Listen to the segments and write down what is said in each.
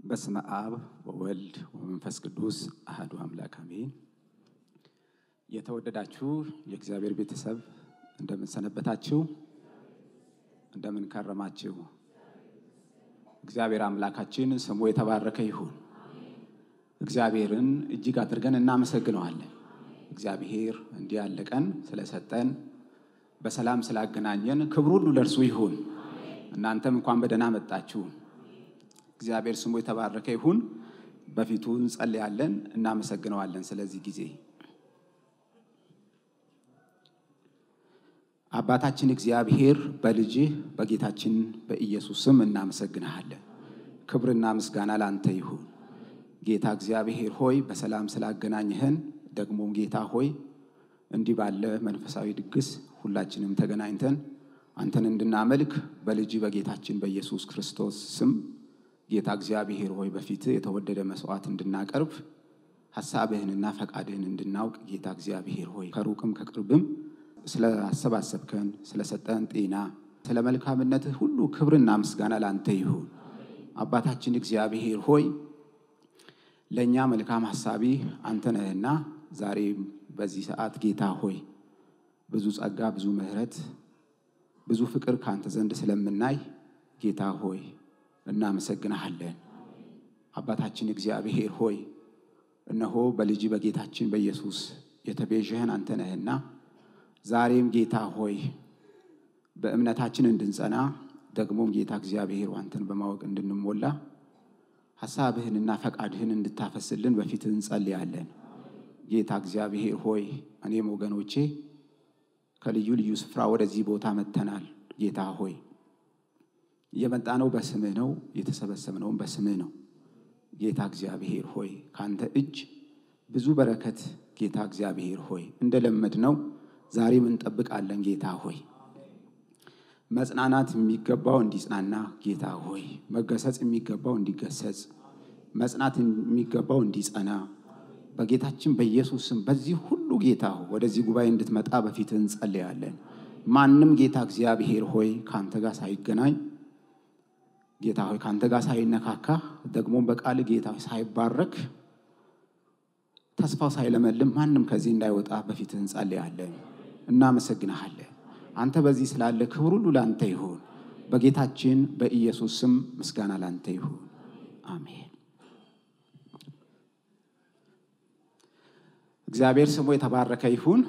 በስመ አብ ወወልድ ወመንፈስ ቅዱስ አሐዱ አምላክ አሜን። የተወደዳችሁ የእግዚአብሔር ቤተሰብ እንደምን ሰነበታችሁ? እንደምን ከረማችሁ? እግዚአብሔር አምላካችን ስሙ የተባረከ ይሁን። እግዚአብሔርን እጅግ አድርገን እናመሰግነዋለን። እግዚአብሔር እንዲህ ያለ ቀን ስለሰጠን በሰላም ስላገናኘን ክብር ሁሉ ለእርሱ ይሁን። እናንተም እንኳን በደህና መጣችሁ። እግዚአብሔር ስሙ የተባረከ ይሁን። በፊቱ እንጸልያለን፣ እናመሰግነዋለን። ስለዚህ ጊዜ አባታችን እግዚአብሔር በልጅህ በጌታችን በኢየሱስ ስም እናመሰግናለን። ክብርና ምስጋና ላንተ ይሁን። ጌታ እግዚአብሔር ሆይ በሰላም ስላገናኘህን ደግሞ ጌታ ሆይ እንዲህ ባለ መንፈሳዊ ድግስ ሁላችንም ተገናኝተን አንተን እንድናመልክ በልጅ በጌታችን በኢየሱስ ክርስቶስ ስም ጌታ እግዚአብሔር ሆይ በፊት የተወደደ መስዋዕት እንድናቀርብ ሐሳብህንና ፈቃድህን እንድናውቅ ጌታ እግዚአብሔር ሆይ ከሩቅም ከቅርብም ስለአሰባሰብከን ስለሰጠን ጤና ስለ መልካምነትህ ሁሉ ክብርና ምስጋና ላንተ ይሁን። አባታችን እግዚአብሔር ሆይ ለኛ መልካም ሐሳቢ አንተ ነህና ዛሬ በዚህ ሰዓት ጌታ ሆይ ብዙ ጸጋ ብዙ ምሕረት ብዙ ፍቅር ካንተ ዘንድ ስለምናይ ጌታ ሆይ እናመሰግናለን። አባታችን እግዚአብሔር ሆይ እነሆ በልጅ በጌታችን በኢየሱስ የተቤዠህን አንተ ነህና ዛሬም ጌታ ሆይ በእምነታችን እንድንጸና ደግሞም ጌታ እግዚአብሔር አንተን በማወቅ እንድንሞላ ሐሳብህንና ፈቃድህን እንድታፈስልን በፊትህ እንጸልያለን። ጌታ እግዚአብሔር ሆይ እኔም ወገኖቼ ከልዩ ልዩ ስፍራ ወደዚህ ቦታ መተናል። ጌታ ሆይ የመጣነው በስምህ ነው፣ የተሰበሰብነው በስምህ ነው። ጌታ እግዚአብሔር ሆይ ካንተ እጅ ብዙ በረከት ጌታ እግዚአብሔር ሆይ እንደለመድነው ዛሬም እንጠብቃለን። ጌታ ሆይ መጽናናት የሚገባው እንዲጽናና ጌታ ሆይ መገሰጽ የሚገባው እንዲገሰጽ መጽናት የሚገባው እንዲጸና በጌታችን በኢየሱስ ስም በዚህ ሁሉ ጌታ ወደዚህ ጉባኤ እንድትመጣ በፊትህ እንጸልያለን። ማንም ጌታ እግዚአብሔር ሆይ ካንተ ጋር ሳይገናኝ ጌታ ሆይ ካንተ ጋር ሳይነካካ ደግሞ በቃል ጌታ ሳይባረክ ተስፋው ሳይለመልም ማንም ከዚህ እንዳይወጣ በፊትህ እንጸልያለን። እናመሰግናለን። አንተ በዚህ ስላለ ክብር ሁሉ ላንተ ይሁን። በጌታችን በኢየሱስ ስም ምስጋና ላንተ ይሁን። አሜን። እግዚአብሔር ስሙ የተባረከ ይሁን።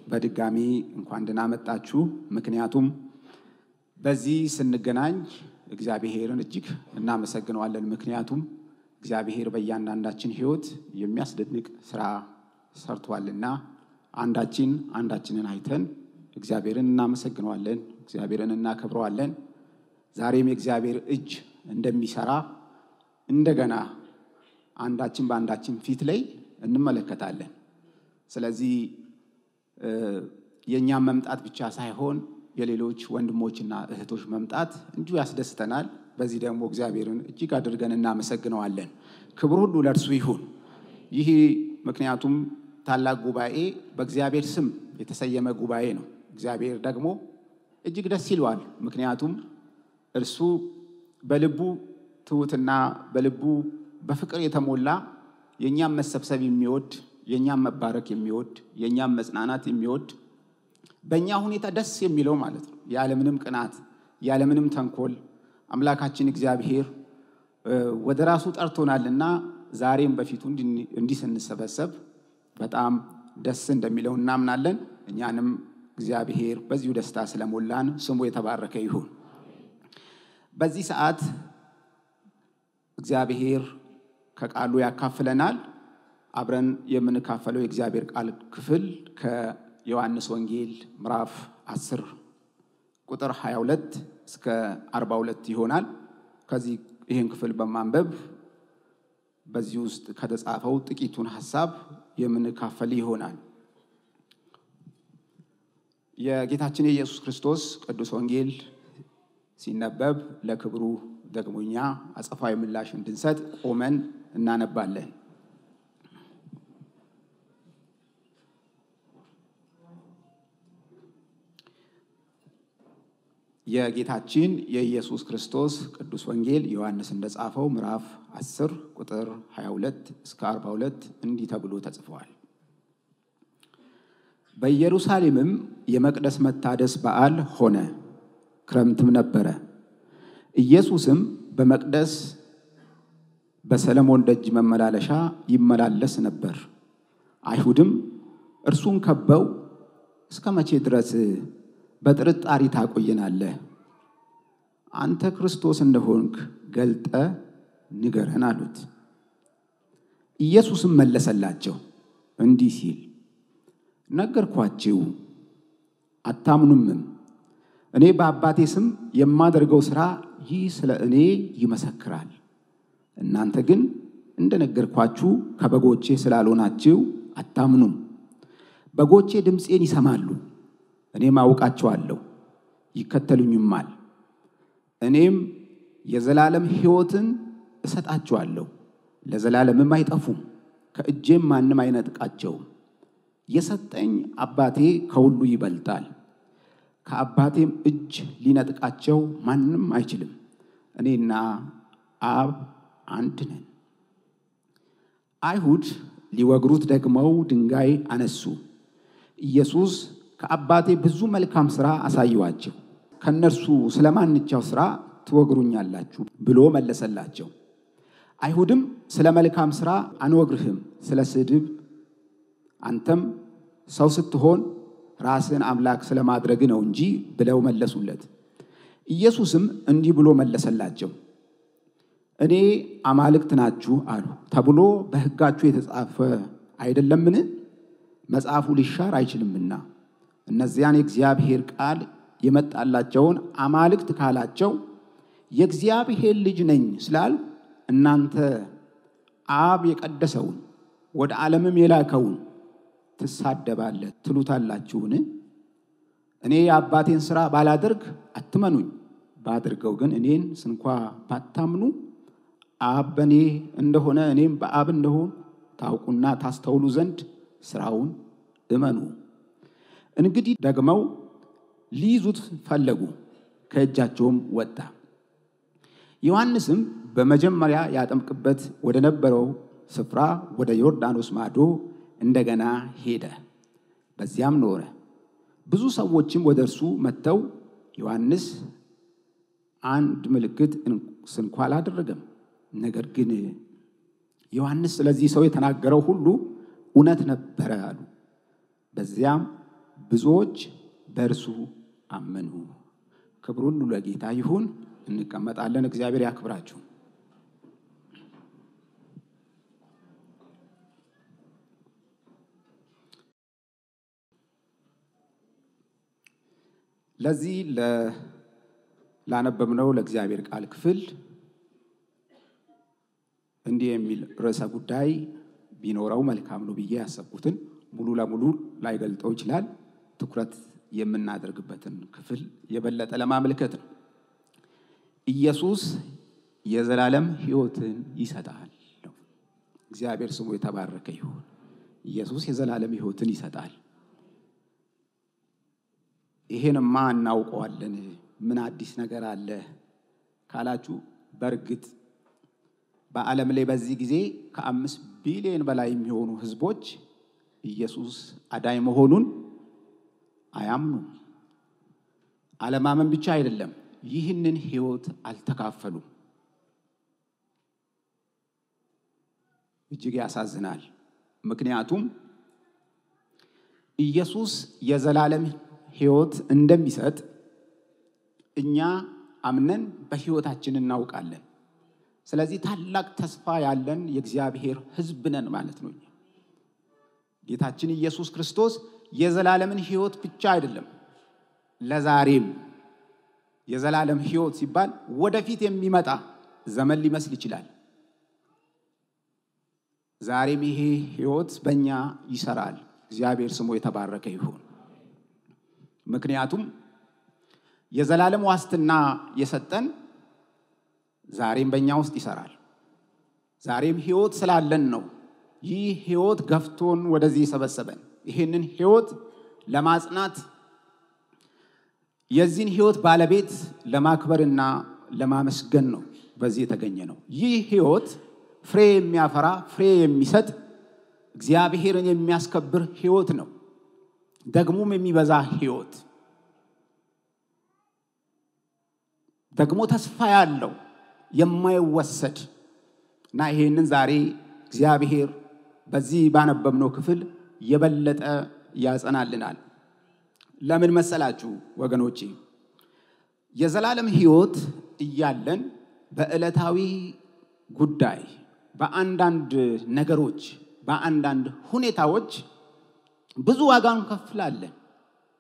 በድጋሚ እንኳን ደህና መጣችሁ። ምክንያቱም በዚህ ስንገናኝ እግዚአብሔርን እጅግ እናመሰግነዋለን። ምክንያቱም እግዚአብሔር በእያንዳንዳችን ሕይወት የሚያስደንቅ ስራ ሰርቷልና አንዳችንን አይተን እግዚአብሔርን እናመሰግነዋለን፣ እግዚአብሔርን እናከብረዋለን። ዛሬም የእግዚአብሔር እጅ እንደሚሰራ እንደገና አንዳችን በአንዳችን ፊት ላይ እንመለከታለን። ስለዚህ የኛም መምጣት ብቻ ሳይሆን የሌሎች ወንድሞችና እህቶች መምጣት እንዲሁ ያስደስተናል። በዚህ ደግሞ እግዚአብሔርን እጅግ አድርገን እናመሰግነዋለን። ክብር ሁሉ ለእርሱ ይሁን። ይህ ምክንያቱም ታላቅ ጉባኤ በእግዚአብሔር ስም የተሰየመ ጉባኤ ነው። እግዚአብሔር ደግሞ እጅግ ደስ ይለዋል። ምክንያቱም እርሱ በልቡ ትሑትና በልቡ በፍቅር የተሞላ የኛም መሰብሰብ የሚወድ የኛም መባረክ የሚወድ የኛም መጽናናት የሚወድ በእኛ ሁኔታ ደስ የሚለው ማለት ነው። ያለምንም ቅናት ያለምንም ተንኮል አምላካችን እግዚአብሔር ወደ ራሱ ጠርቶናልና ዛሬም በፊቱ እንዲህ ስንሰበሰብ በጣም ደስ እንደሚለው እናምናለን። እኛንም እግዚአብሔር በዚሁ ደስታ ስለሞላን ስሙ የተባረከ ይሁን። በዚህ ሰዓት እግዚአብሔር ከቃሉ ያካፍለናል። አብረን የምንካፈለው የእግዚአብሔር ቃል ክፍል ከዮሐንስ ወንጌል ምዕራፍ 10 ቁጥር 22 እስከ 42 ይሆናል። ከዚህ ይህን ክፍል በማንበብ በዚህ ውስጥ ከተጻፈው ጥቂቱን ሐሳብ የምንካፈል ይሆናል። የጌታችን የኢየሱስ ክርስቶስ ቅዱስ ወንጌል ሲነበብ ለክብሩ ደግሞኛ አጸፋዊ ምላሽ እንድንሰጥ ቆመን እናነባለን። የጌታችን የኢየሱስ ክርስቶስ ቅዱስ ወንጌል ዮሐንስ እንደጻፈው ምዕራፍ 10 ቁጥር 22 እስከ 42 እንዲህ ተብሎ ተጽፏል። በኢየሩሳሌምም የመቅደስ መታደስ በዓል ሆነ፣ ክረምትም ነበረ። ኢየሱስም በመቅደስ በሰለሞን ደጅ መመላለሻ ይመላለስ ነበር። አይሁድም እርሱን ከበው እስከ መቼ ድረስ በጥርጣሪ ታቆየናለህ? አንተ ክርስቶስ እንደሆንክ ገልጠ ንገረን አሉት። ኢየሱስም መለሰላቸው እንዲህ ሲል፣ ነገርኳችሁ፣ አታምኑምም። እኔ በአባቴ ስም የማደርገው ሥራ ይህ ስለ እኔ ይመሰክራል። እናንተ ግን እንደነገርኳችሁ ከበጎቼ ስላልሆናችሁ አታምኑም። በጎቼ ድምፄን ይሰማሉ፣ እኔም አውቃቸዋለሁ፣ ይከተሉኝማል። እኔም የዘላለም ሕይወትን እሰጣቸዋለሁ፣ ለዘላለምም አይጠፉም፣ ከእጄም ማንም አይነጥቃቸውም። የሰጠኝ አባቴ ከሁሉ ይበልጣል፣ ከአባቴም እጅ ሊነጥቃቸው ማንም አይችልም። እኔና አብ አንድ ነን። አይሁድ ሊወግሩት ደግመው ድንጋይ አነሱ። ኢየሱስ ከአባቴ ብዙ መልካም ሥራ አሳየዋቸው፣ ከነርሱ ስለማንኛው ሥራ ትወግሩኛላችሁ ብሎ መለሰላቸው። አይሁድም ስለ መልካም ሥራ አንወግርህም፣ ስለ ስድብ፣ አንተም ሰው ስትሆን ራስን አምላክ ስለማድረግ ነው እንጂ ብለው መለሱለት። ኢየሱስም እንዲህ ብሎ መለሰላቸው፣ እኔ አማልክት ናችሁ አሉ ተብሎ በሕጋችሁ የተጻፈ አይደለምን? መጽሐፉ ሊሻር አይችልምና። እነዚያን የእግዚአብሔር ቃል የመጣላቸውን አማልክት ካላቸው የእግዚአብሔር ልጅ ነኝ ስላል እናንተ አብ የቀደሰውን ወደ ዓለምም የላከውን ትሳደባለህ ትሉታላችሁን? እኔ የአባቴን ሥራ ባላደርግ አትመኑኝ፣ ባድርገው ግን እኔን ስንኳ ባታምኑ አብ በእኔ እንደሆነ እኔም በአብ እንደሆን ታውቁና ታስተውሉ ዘንድ ሥራውን እመኑ። እንግዲህ ደግመው ሊይዙት ፈለጉ፣ ከእጃቸውም ወጣ። ዮሐንስም በመጀመሪያ ያጠምቅበት ወደ ነበረው ስፍራ ወደ ዮርዳኖስ ማዶ እንደገና ሄደ፣ በዚያም ኖረ። ብዙ ሰዎችም ወደ እርሱ መጥተው ዮሐንስ አንድ ምልክት እንኳ አላደረገም፣ ነገር ግን ዮሐንስ ስለዚህ ሰው የተናገረው ሁሉ እውነት ነበረ አሉ። በዚያም ብዙዎች በእርሱ አመኑ። ክብር ሁሉ ለጌታ ይሁን። እንቀመጣለን። እግዚአብሔር ያክብራችሁ። ለዚህ ላነበብነው ለእግዚአብሔር ቃል ክፍል እንዲህ የሚል ርዕሰ ጉዳይ ቢኖረው መልካም ነው ብዬ ያሰብኩትን ሙሉ ለሙሉ ላይገልጠው ይችላል። ትኩረት የምናደርግበትን ክፍል የበለጠ ለማመልከት ነው። ኢየሱስ የዘላለም ሕይወትን ይሰጣል ነው። እግዚአብሔር ስሙ የተባረከ ይሁን። ኢየሱስ የዘላለም ሕይወትን ይሰጣል። ይሄንማ እናውቀዋለን፣ ምን አዲስ ነገር አለ ካላችሁ፣ በእርግጥ በዓለም ላይ በዚህ ጊዜ ከ5 ቢሊዮን በላይ የሚሆኑ ህዝቦች ኢየሱስ አዳኝ መሆኑን አያምኑም። አለማመን ብቻ አይደለም፣ ይህንን ሕይወት አልተካፈሉም። እጅግ ያሳዝናል። ምክንያቱም ኢየሱስ የዘላለም ሕይወት እንደሚሰጥ እኛ አምነን በሕይወታችን እናውቃለን። ስለዚህ ታላቅ ተስፋ ያለን የእግዚአብሔር ሕዝብ ነን ማለት ነው። ጌታችን ኢየሱስ ክርስቶስ የዘላለምን ሕይወት ብቻ አይደለም፣ ለዛሬም የዘላለም ሕይወት ሲባል ወደፊት የሚመጣ ዘመን ሊመስል ይችላል። ዛሬም ይሄ ሕይወት በእኛ ይሰራል። እግዚአብሔር ስሙ የተባረከ ይሁን። ምክንያቱም የዘላለም ዋስትና የሰጠን ዛሬም በእኛ ውስጥ ይሰራል። ዛሬም ሕይወት ስላለን ነው ይህ ሕይወት ገፍቶን ወደዚህ ሰበሰበን። ይሄንን ሕይወት ለማጽናት የዚህን ሕይወት ባለቤት ለማክበርና ለማመስገን ነው በዚህ የተገኘ ነው። ይህ ሕይወት ፍሬ የሚያፈራ ፍሬ የሚሰጥ እግዚአብሔርን የሚያስከብር ሕይወት ነው። ደግሞም የሚበዛ ሕይወት ደግሞ ተስፋ ያለው የማይወሰድ እና ይሄንን ዛሬ እግዚአብሔር በዚህ ባነበብነው ክፍል የበለጠ ያጸናልናል። ለምን መሰላችሁ ወገኖቼ? የዘላለም ሕይወት እያለን በዕለታዊ ጉዳይ በአንዳንድ ነገሮች በአንዳንድ ሁኔታዎች ብዙ ዋጋ እንከፍላለን፣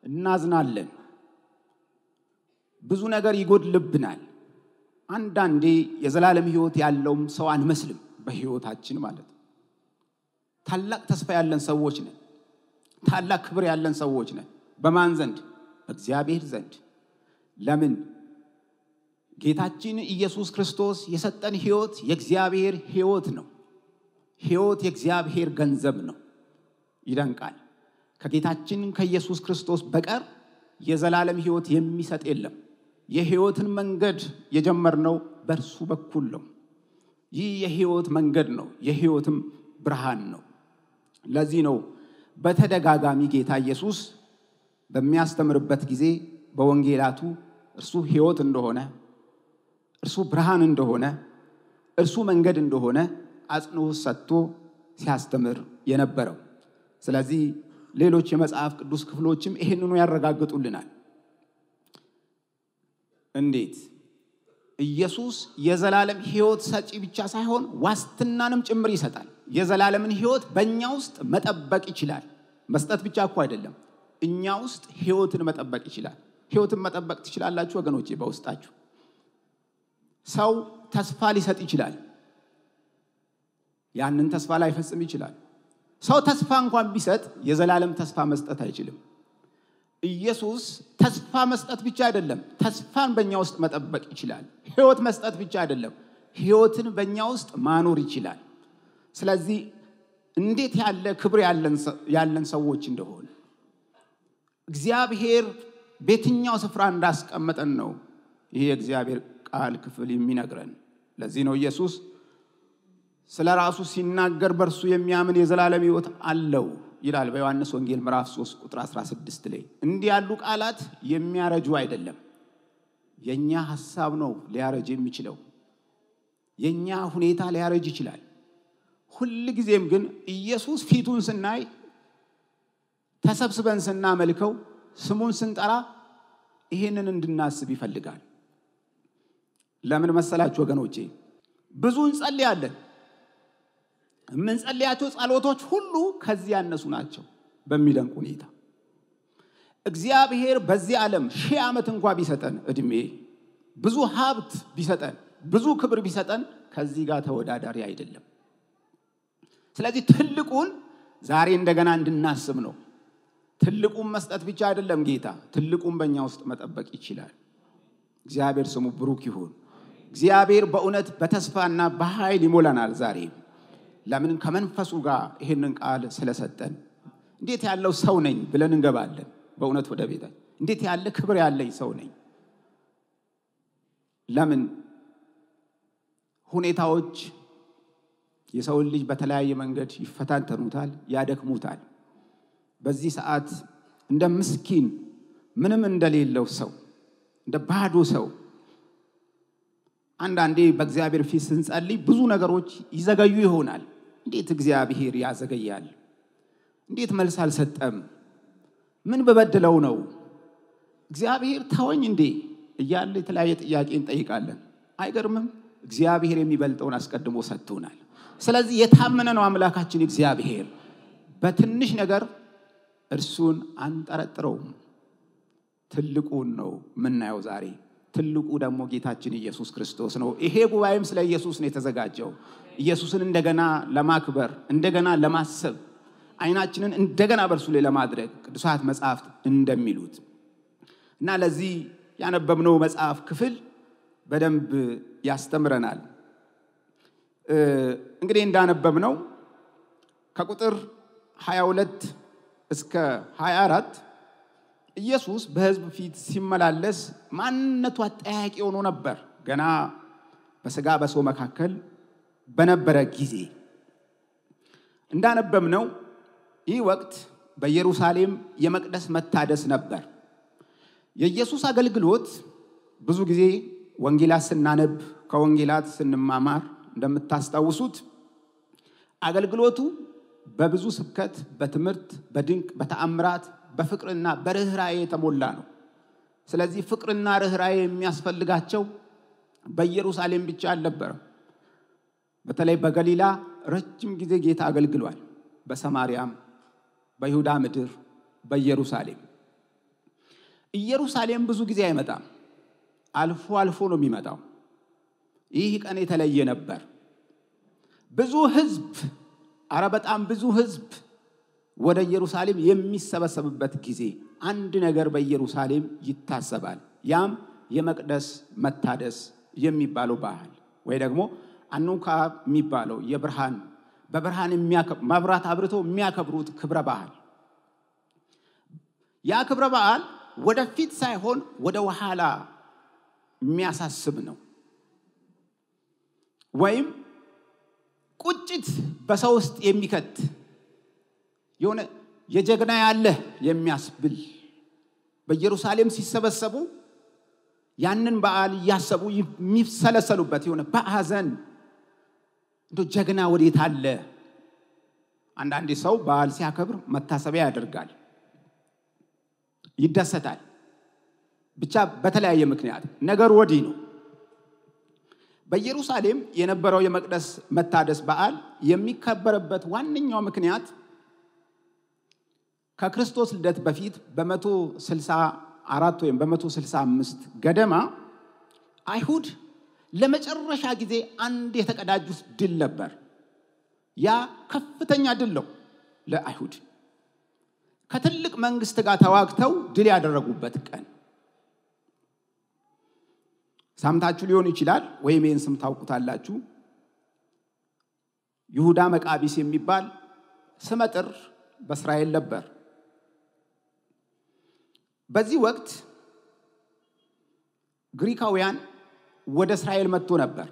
እናዝናለን፣ ብዙ ነገር ይጎድልብናል። አንዳንዴ የዘላለም ሕይወት ያለውም ሰው አንመስልም በሕይወታችን ማለት ነው። ታላቅ ተስፋ ያለን ሰዎች ነን። ታላቅ ክብር ያለን ሰዎች ነን። በማን ዘንድ? በእግዚአብሔር ዘንድ። ለምን? ጌታችን ኢየሱስ ክርስቶስ የሰጠን ሕይወት የእግዚአብሔር ሕይወት ነው። ሕይወት የእግዚአብሔር ገንዘብ ነው። ይደንቃል። ከጌታችን ከኢየሱስ ክርስቶስ በቀር የዘላለም ሕይወት የሚሰጥ የለም። የሕይወትን መንገድ የጀመርነው በእርሱ በኩል ነው። ይህ የሕይወት መንገድ ነው፣ የሕይወትም ብርሃን ነው። ለዚህ ነው በተደጋጋሚ ጌታ ኢየሱስ በሚያስተምርበት ጊዜ በወንጌላቱ እርሱ ሕይወት እንደሆነ፣ እርሱ ብርሃን እንደሆነ፣ እርሱ መንገድ እንደሆነ አጽንዖት ሰጥቶ ሲያስተምር የነበረው። ስለዚህ ሌሎች የመጽሐፍ ቅዱስ ክፍሎችም ይሄንኑ ያረጋግጡልናል። እንዴት? ኢየሱስ የዘላለም ሕይወት ሰጪ ብቻ ሳይሆን ዋስትናንም ጭምር ይሰጣል። የዘላለምን ሕይወት በእኛ ውስጥ መጠበቅ ይችላል። መስጠት ብቻ እኮ አይደለም፣ እኛ ውስጥ ሕይወትን መጠበቅ ይችላል። ሕይወትን መጠበቅ ትችላላችሁ ወገኖቼ? በውስጣችሁ ሰው ተስፋ ሊሰጥ ይችላል። ያንን ተስፋ ላይፈጽም ይችላል። ሰው ተስፋ እንኳን ቢሰጥ የዘላለም ተስፋ መስጠት አይችልም። ኢየሱስ ተስፋ መስጠት ብቻ አይደለም፣ ተስፋን በእኛ ውስጥ መጠበቅ ይችላል። ሕይወት መስጠት ብቻ አይደለም፣ ሕይወትን በእኛ ውስጥ ማኖር ይችላል። ስለዚህ እንዴት ያለ ክብር ያለን ሰዎች እንደሆነ እግዚአብሔር በየትኛው ስፍራ እንዳስቀመጠን ነው ይሄ የእግዚአብሔር ቃል ክፍል የሚነግረን። ለዚህ ነው ኢየሱስ ስለ ራሱ ሲናገር በእርሱ የሚያምን የዘላለም ሕይወት አለው ይላል በዮሐንስ ወንጌል ምዕራፍ 3 ቁጥር 16 ላይ። እንዲህ ያሉ ቃላት የሚያረጁ አይደለም። የኛ ሐሳብ ነው ሊያረጅ የሚችለው። የኛ ሁኔታ ሊያረጅ ይችላል። ሁሉ ጊዜም ግን ኢየሱስ ፊቱን ስናይ፣ ተሰብስበን ስናመልከው፣ ስሙን ስንጠራ ይሄንን እንድናስብ ይፈልጋል። ለምን መሰላችሁ ወገኖቼ? ብዙ እንጸልያለን። የምንጸልያቸው ጸሎቶች ሁሉ ከዚህ ያነሱ ናቸው። በሚደንቅ ሁኔታ እግዚአብሔር በዚህ ዓለም 1000 ዓመት እንኳን ቢሰጠን እድሜ፣ ብዙ ሀብት ቢሰጠን፣ ብዙ ክብር ቢሰጠን ከዚህ ጋር ተወዳዳሪ አይደለም። ስለዚህ ትልቁን ዛሬ እንደገና እንድናስብ ነው። ትልቁን መስጠት ብቻ አይደለም ጌታ፣ ትልቁን በእኛ ውስጥ መጠበቅ ይችላል። እግዚአብሔር ስሙ ብሩክ ይሁን። እግዚአብሔር በእውነት በተስፋና በኃይል ይሞላናል ዛሬ። ለምን? ከመንፈሱ ጋር ይሄንን ቃል ስለሰጠን። እንዴት ያለው ሰው ነኝ ብለን እንገባለን በእውነት ወደ ቤታችን። እንዴት ያለ ክብር ያለኝ ሰው ነኝ። ለምን? ሁኔታዎች የሰውን ልጅ በተለያየ መንገድ ይፈታተኑታል፣ ያደክሙታል። በዚህ ሰዓት እንደ ምስኪን ምንም እንደሌለው ሰው፣ እንደ ባዶ ሰው አንዳንዴ በእግዚአብሔር ፊት ስንጸልይ ብዙ ነገሮች ይዘገዩ ይሆናል። እንዴት እግዚአብሔር ያዘገያል? እንዴት መልስ አልሰጠም? ምን በበደለው ነው? እግዚአብሔር ተወኝ እንዴ እያለ የተለያየ ጥያቄ እንጠይቃለን። አይገርምም? እግዚአብሔር የሚበልጠውን አስቀድሞ ሰጥቶናል። ስለዚህ የታመነ ነው አምላካችን እግዚአብሔር። በትንሽ ነገር እርሱን አንጠረጥረውም። ትልቁን ነው የምናየው ዛሬ። ትልቁ ደግሞ ጌታችን ኢየሱስ ክርስቶስ ነው። ይሄ ጉባኤም ስለ ኢየሱስ ነው የተዘጋጀው። ኢየሱስን እንደገና ለማክበር፣ እንደገና ለማሰብ፣ አይናችንን እንደገና በእርሱ ላይ ለማድረግ ቅዱሳት መጻሕፍት እንደሚሉት እና ለዚህ ያነበብነው መጽሐፍ ክፍል በደንብ ያስተምረናል። እንግዲህ እንዳነበብነው ከቁጥር 22 እስከ 24 ኢየሱስ በሕዝብ ፊት ሲመላለስ ማንነቱ አጠያቂ ሆኖ ነበር ገና በሥጋ በሰው መካከል በነበረ ጊዜ እንዳነበብነው ይህ ወቅት በኢየሩሳሌም የመቅደስ መታደስ ነበር የኢየሱስ አገልግሎት ብዙ ጊዜ ወንጌላት ስናነብ ከወንጌላት ስንማማር እንደምታስታውሱት አገልግሎቱ በብዙ ስብከት በትምህርት በድንቅ በተአምራት በፍቅርና በርህራሄ የተሞላ ነው ስለዚህ ፍቅርና ርህራሄ የሚያስፈልጋቸው በኢየሩሳሌም ብቻ አልነበረም በተለይ በገሊላ ረጅም ጊዜ ጌታ አገልግሏል በሰማርያም በይሁዳ ምድር ኢየሩሳሌም ብዙ ጊዜ አይመጣም አልፎ አልፎ ነው የሚመጣው ይህ ቀን የተለየ ነበር ብዙ ህዝብ በጣም ብዙ ህዝብ ወደ ኢየሩሳሌም የሚሰበሰብበት ጊዜ አንድ ነገር በኢየሩሳሌም ይታሰባል ያም የመቅደስ መታደስ የሚባለው በዓል ወይ ደግሞ አኑካ የሚባለው የብርሃን በብርሃን መብራት አብርቶ የሚያከብሩት ክብረ በዓል ያ ክብረ በዓል ወደፊት ሳይሆን ወደ ኋላ የሚያሳስብ ነው ወይም ቁጭት በሰው ውስጥ የሚከት የሆነ የጀግና ያለ የሚያስብል በኢየሩሳሌም ሲሰበሰቡ ያንን በዓል ያሰቡ የሚሰለሰሉበት የሆነ በአዘን እንዶ ጀግና ወዴት አለ አንዳንድ ሰው በዓል ሲያከብር መታሰቢያ ያደርጋል ይደሰታል ብቻ በተለያየ ምክንያት ነገር ወዲ ነው በኢየሩሳሌም የነበረው የመቅደስ መታደስ በዓል የሚከበረበት ዋነኛው ምክንያት ከክርስቶስ ልደት በፊት በ164 ወይም በ165 ገደማ አይሁድ ለመጨረሻ ጊዜ አንድ የተቀዳጁት ድል ነበር ያ ከፍተኛ ድል ነው ለአይሁድ ከትልቅ መንግስት ጋር ተዋግተው ድል ያደረጉበት ቀን ሳምታችሁ ሊሆን ይችላል ወይም ይሄን ስም ታውቁታላችሁ ይሁዳ መቃቢስ የሚባል ስመጥር በእስራኤል ነበር በዚህ ወቅት ግሪካውያን ወደ እስራኤል መጥቶ ነበር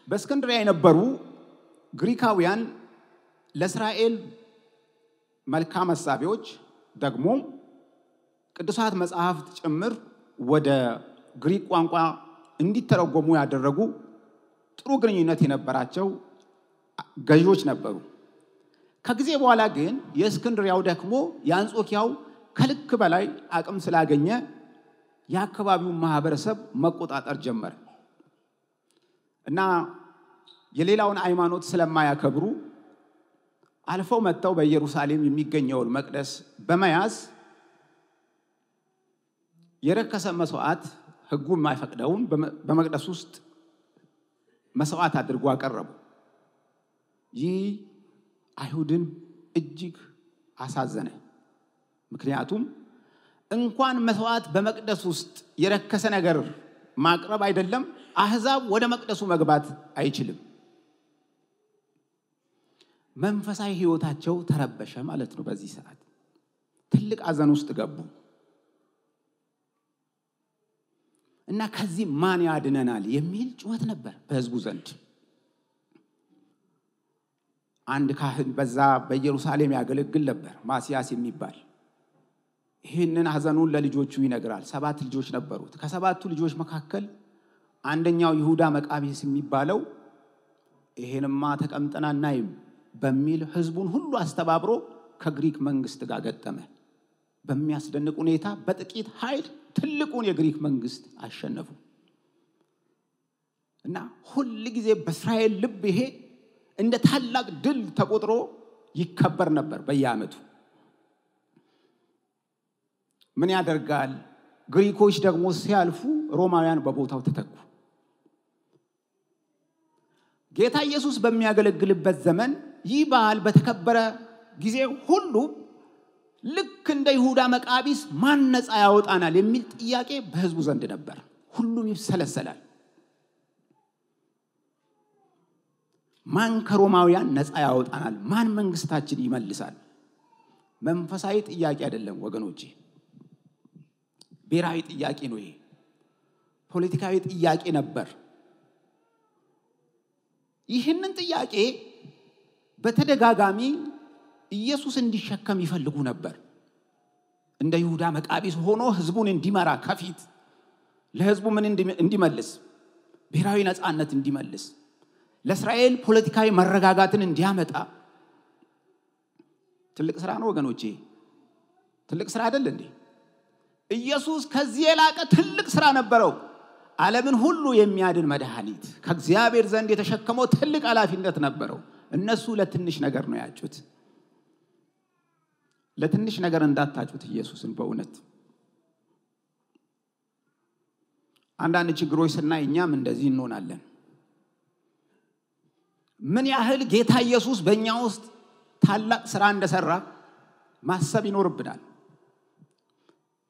በእስክንድርያ የነበሩ ግሪካውያን ለእስራኤል መልካም ሐሳቢዎች ደግሞ ቅዱሳት መጻሕፍት ጭምር ወደ ግሪክ ቋንቋ እንዲተረጎሙ ያደረጉ ጥሩ ግንኙነት የነበራቸው ገዢዎች ነበሩ ከጊዜ በኋላ ግን የእስክንድርያው ደግሞ የአንጾኪያው ከልክ በላይ አቅም ስላገኘ የአካባቢው ማህበረሰብ መቆጣጠር ጀመረ እና የሌላውን ሃይማኖት ስለማያከብሩ አልፈው መተው በኢየሩሳሌም የሚገኘው መቅደስ በመያዝ የረከሰ መስዋዕት ሕጉ የማይፈቅደውን በመቅደስ ውስጥ መስዋዕት አድርጎ አቀረቡ ይህ አይሁድን እጅግ አሳዘነ ምክንያቱም እንኳን መስዋዕት በመቅደስ ውስጥ የረከሰ ነገር ማቅረብ አይደለም አህዛብ ወደ መቅደሱ መግባት አይችልም መንፈሳዊ ህይወታቸው ተረበሸ ማለት ነው በዚህ ሰዓት ትልቅ አዘን ውስጥ ገቡ እና ከዚህ ማን ያድነናል የሚል ጩኸት ነበር በህዝቡ ዘንድ አንድ ካህን በዛ በኢየሩሳሌም ያገለግል ነበር ማሲያስ የሚባል ይሄንን አዘኑን ለልጆቹ ይነግራል 7 ልጆች ነበሩት ከ7ቱ ልጆች መካከል አንደኛው ይሁዳ መቃቢስ የሚባለው ይሄንማ ተቀምጠናናይም በሚል ህዝቡን ሁሉ አስተባብሮ ከግሪክ መንግስት ጋር ገጠመ በሚያስደንቅ ሁኔታ በጥቂት ኃይል ትልቁን የግሪክ መንግስት አሸነፉ እና ሁሉ ጊዜ በእስራኤል ልብ ይሄ እንደ ታላቅ ድል ተቆጥሮ ይከበር ነበር በየዓመቱ ምን ያደርጋል ግሪኮች ደግሞ ሲያልፉ ሮማውያን በቦታው ተተኩ ጌታ ኢየሱስ በሚያገለግልበት ዘመን ይህ በዓል በተከበረ ጊዜ ሁሉ ልክ እንደ ይሁዳ መቃቢስ ማን ነፃ ያወጣናል የሚል ጥያቄ በህዝቡ ዘንድ ነበር ሁሉም ይሰለሰላል ማን ከሮማውያን ነፃ ያወጣናል ማን መንግስታችን ይመልሳል መንፈሳዊ ጥያቄ አይደለም ወገኖቼ ብሔራዊ ጥያቄ ነው ይሄ ፖለቲካዊ ጥያቄ ነበር ይህንን ጥያቄ በተደጋጋሚ ኢየሱስ እንዲሸከም ይፈልጉ ነበር እንደ ይሁዳ መቃቢስ ሆኖ ህዝቡን እንዲመራ ከፊት ለህዝቡ ምን እንዲመልስ ብሔራዊ ነጻነት እንዲመልስ ለእስራኤል ፖለቲካዊ መረጋጋትን እንዲያመጣ ትልቅ ስራ ነው ወገኖቼ ትልቅ ስራ አይደል እንዴ ኢየሱስ ከዚህ የላቀ ትልቅ ስራ ነበረው ዓለምን ሁሉ የሚያድን መድኃኒት ከእግዚአብሔር ዘንድ የተሸከመው ትልቅ ኃላፊነት ነበረው እነሱ ለትንሽ ነገር ነው ያጩት ለትንሽ ነገር እንዳታጩት ኢየሱስን በእውነት አንዳንድ ችግሮች ስናይ እኛም እንደዚህ እንሆናለን ምን ያህል ጌታ ኢየሱስ በእኛ ውስጥ ታላቅ ስራ እንደሰራ ማሰብ ይኖርብናል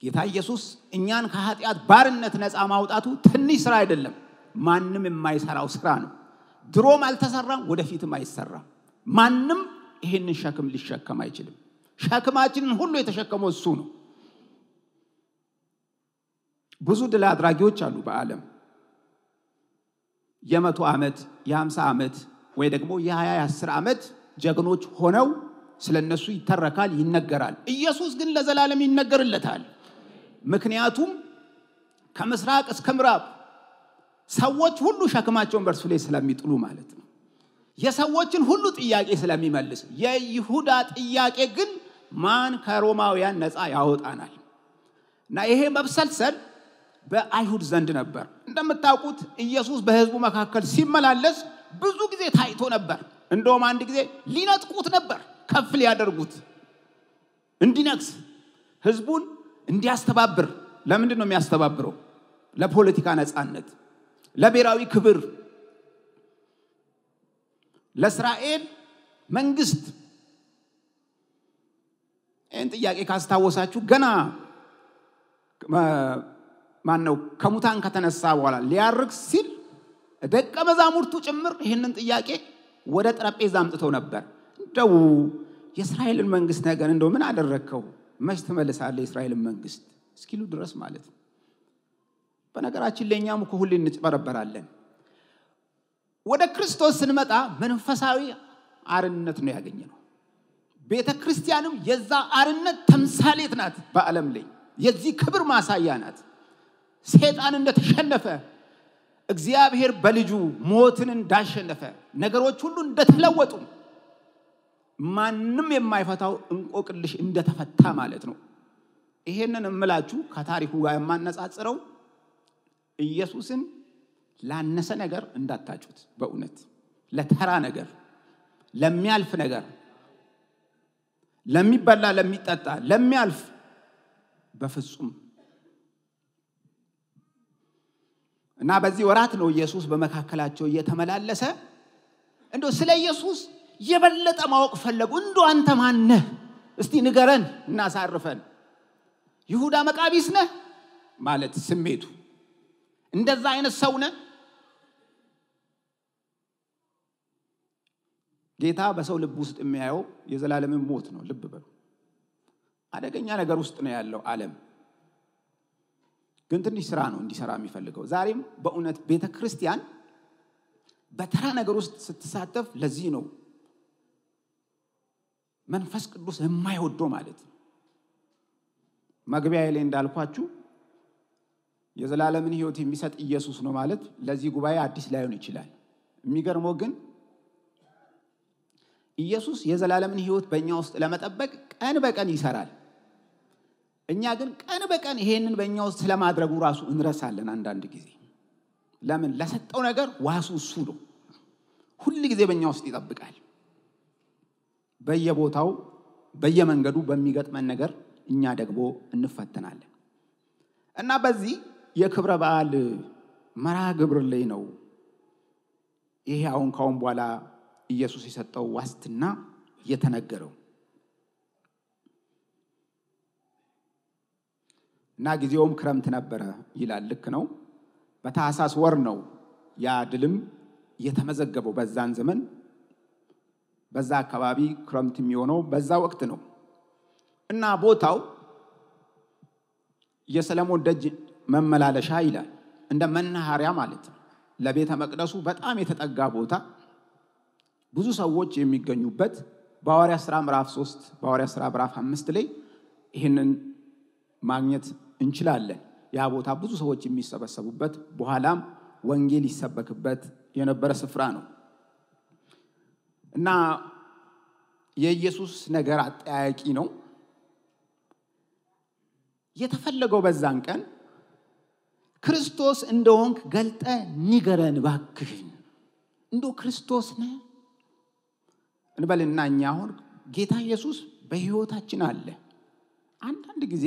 ጌታ ኢየሱስ እኛን ከኃጢአት ባርነት ነፃ ማውጣቱ ትንሽ ስራ አይደለም ማንንም የማይሰራው ስራ ነው ድሮም አልተሰራም ወደፊትም አይሰራም ማንንም ይሄንን ሸክም ሊሸከም አይችልም ሸክማችንን ሁሉ የተሸከመው እሱ ነው ብዙ ድል አድራጊዎች አሉ በዓለም የ100 ዓመት የ50 ዓመት ወይ ደግሞ የ20 ዓመት ጀግኖች ሆነው ስለነሱ ይተረካል ይነገራል ኢየሱስ ግን ለዘላለም ይነገርለታል ምክንያቱም ከምስራቅ እስከ ምዕራብ ሰዎች ሁሉ ሸክማቸውን በእርሱ ላይ ስለሚጥሉ ማለት ነው የሰዎችን ሁሉ ጥያቄ ስለሚመልስ የይሁዳ ጥያቄ ግን ማን ከሮማውያን ነፃ ያወጣናል እና ይሄ መብሰልሰል በአይሁድ ዘንድ ነበር እንደምታውቁት ኢየሱስ በህዝቡ መካከል ሲመላለስ ብዙ ጊዜ ታይቶ ነበር እንደውም አንድ ጊዜ ሊነጥቁት ነበር ከፍ ሊያደርጉት እንዲነክስ ህዝቡን እንዲያስተባብር ለምንድን ነው የሚያስተባብረው ለፖለቲካ ነፃነት ለብሔራዊ ክብር ለእስራኤል መንግስት እንት ጥያቄ ካስታወሳችሁ ገና ማነው ከሙታን ከተነሳ በኋላ ሊያርግ ሲል ደቀ መዛሙርቱ ጭምር ይሄንን ጥያቄ ወደ ጠረጴዛ አምጥተው ነበር እንደው የእስራኤልን መንግስት ነገር እንደው ምን አደረከው መች ተመለሳለ የእስራኤልን መንግስት እስኪሉ ድረስ ማለት ነው በነገራችን ለኛም እኮ ሁሉ እንጭበረበራለን ወደ ክርስቶስ ስንመጣ መንፈሳዊ አርነት ነው ያገኘነው ቤተክርስቲያንም የዛ አርነት ተምሳሌት ናት በዓለም ላይ የዚህ ክብር ማሳያ ናት ሰይጣን እንደተሸነፈ እግዚአብሔር በልጁ ሞትን እንዳሸነፈ ነገሮች ሁሉ እንደተለወጡ ማንንም የማይፈታው እንቆቅልሽ እንደተፈታ ማለት ነው ይሄንን እምላችሁ ከታሪኩ ጋር የማነጻጽረው ኢየሱስን ላነሰ ነገር እንዳታጩት በእውነት ለተራ ነገር ለሚያልፍ ነገር ለሚበላ ለሚጠጣ ለሚያልፍ በፍጹም እና በዚህ ወራት ነው ኢየሱስ በመካከላቸው እየተመላለሰ እንደው ስለ ኢየሱስ የበለጠ ማወቅ ፈለጉ እንደው አንተ ማን ነህ እስቲ ንገረን እናሳርፈን ይሁዳ መቃቢስ ነህ ማለት ስሜቱ እንደዛ አይነት ሰው ነህ ጌታ በሰው ልብ ውስጥ የሚያየው የዘላለም ሞት ነው ልብ በሉ አደገኛ ነገር ውስጥ ነው ያለው ዓለም ግን ትንሽ ስራ ነው እንዲሰራ የሚፈልገው ዛሬም በእውነት ቤተክርስቲያን በተራ ነገር ውስጥ ስትሳተፍ ለዚህ ነው መንፈስ ቅዱስ የማይወደው ማለት ነው መግቢያዬ ላይ እንዳልኳችሁ የዘላለምን ህይወት የሚሰጥ ኢየሱስ ነው ማለት ለዚህ ጉባኤ አዲስ ላይሆን ይችላል የሚገርመው ግን ኢየሱስ የዘላለምን ህይወት በእኛ ውስጥ ለመጠበቅ ቀን በቀን ይሰራል እኛ ግን ቀን በቀን ይሄንን በእኛ ውስጥ ስለማድረጉ ራሱ እንረሳለን አንዳንድ ጊዜ ለምን ለሰጠው ነገር ዋሱ እሱ ነው ሁሉ ጊዜ በእኛ ውስጥ ይጠብቃል በየቦታው በየመንገዱ በሚገጥመን ነገር እኛ ደግሞ እንፈተናለን እና በዚህ የክብረ በዓል መርሃ ግብር ላይ ነው ይሄ አሁን ካሁን በኋላ ኢየሱስ የሰጠው ዋስትና የተነገረው እና ጊዜውም ክረምት ነበረ ይላል ልክ ነው በታህሳስ ወር ነው ያ ድልም የተመዘገበው በዛን ዘመን በዛ አካባቢ ክረምት የሚሆነው በዛ ወቅት ነው እና ቦታው የሰለሞን ደጅ መመላለሻ ይላል እንደ መናኸሪያ ማለት ነው ለቤተ መቅደሱ በጣም የተጠጋ ቦታ ብዙ ሰዎች የሚገኙበት በሐዋርያት ሥራ ምዕራፍ 3 በሐዋርያት ሥራ ምዕራፍ 5 ላይ ይሄንን ማግኘት እንችላለን ያ ቦታ ብዙ ሰዎች የሚሰበሰቡበት በኋላም ወንጌል ይሰበክበት የነበረ ስፍራ ነው እና የኢየሱስ ነገር አጠያቂ ነው የተፈለገው በዛን ቀን ክርስቶስ እንደሆንክ ገልጠ ንገረን ባክህን እንዶ ክርስቶስ ነህ እንበልና እኛ አሁን ጌታ ኢየሱስ በህይወታችን አለ አንድ ጊዜ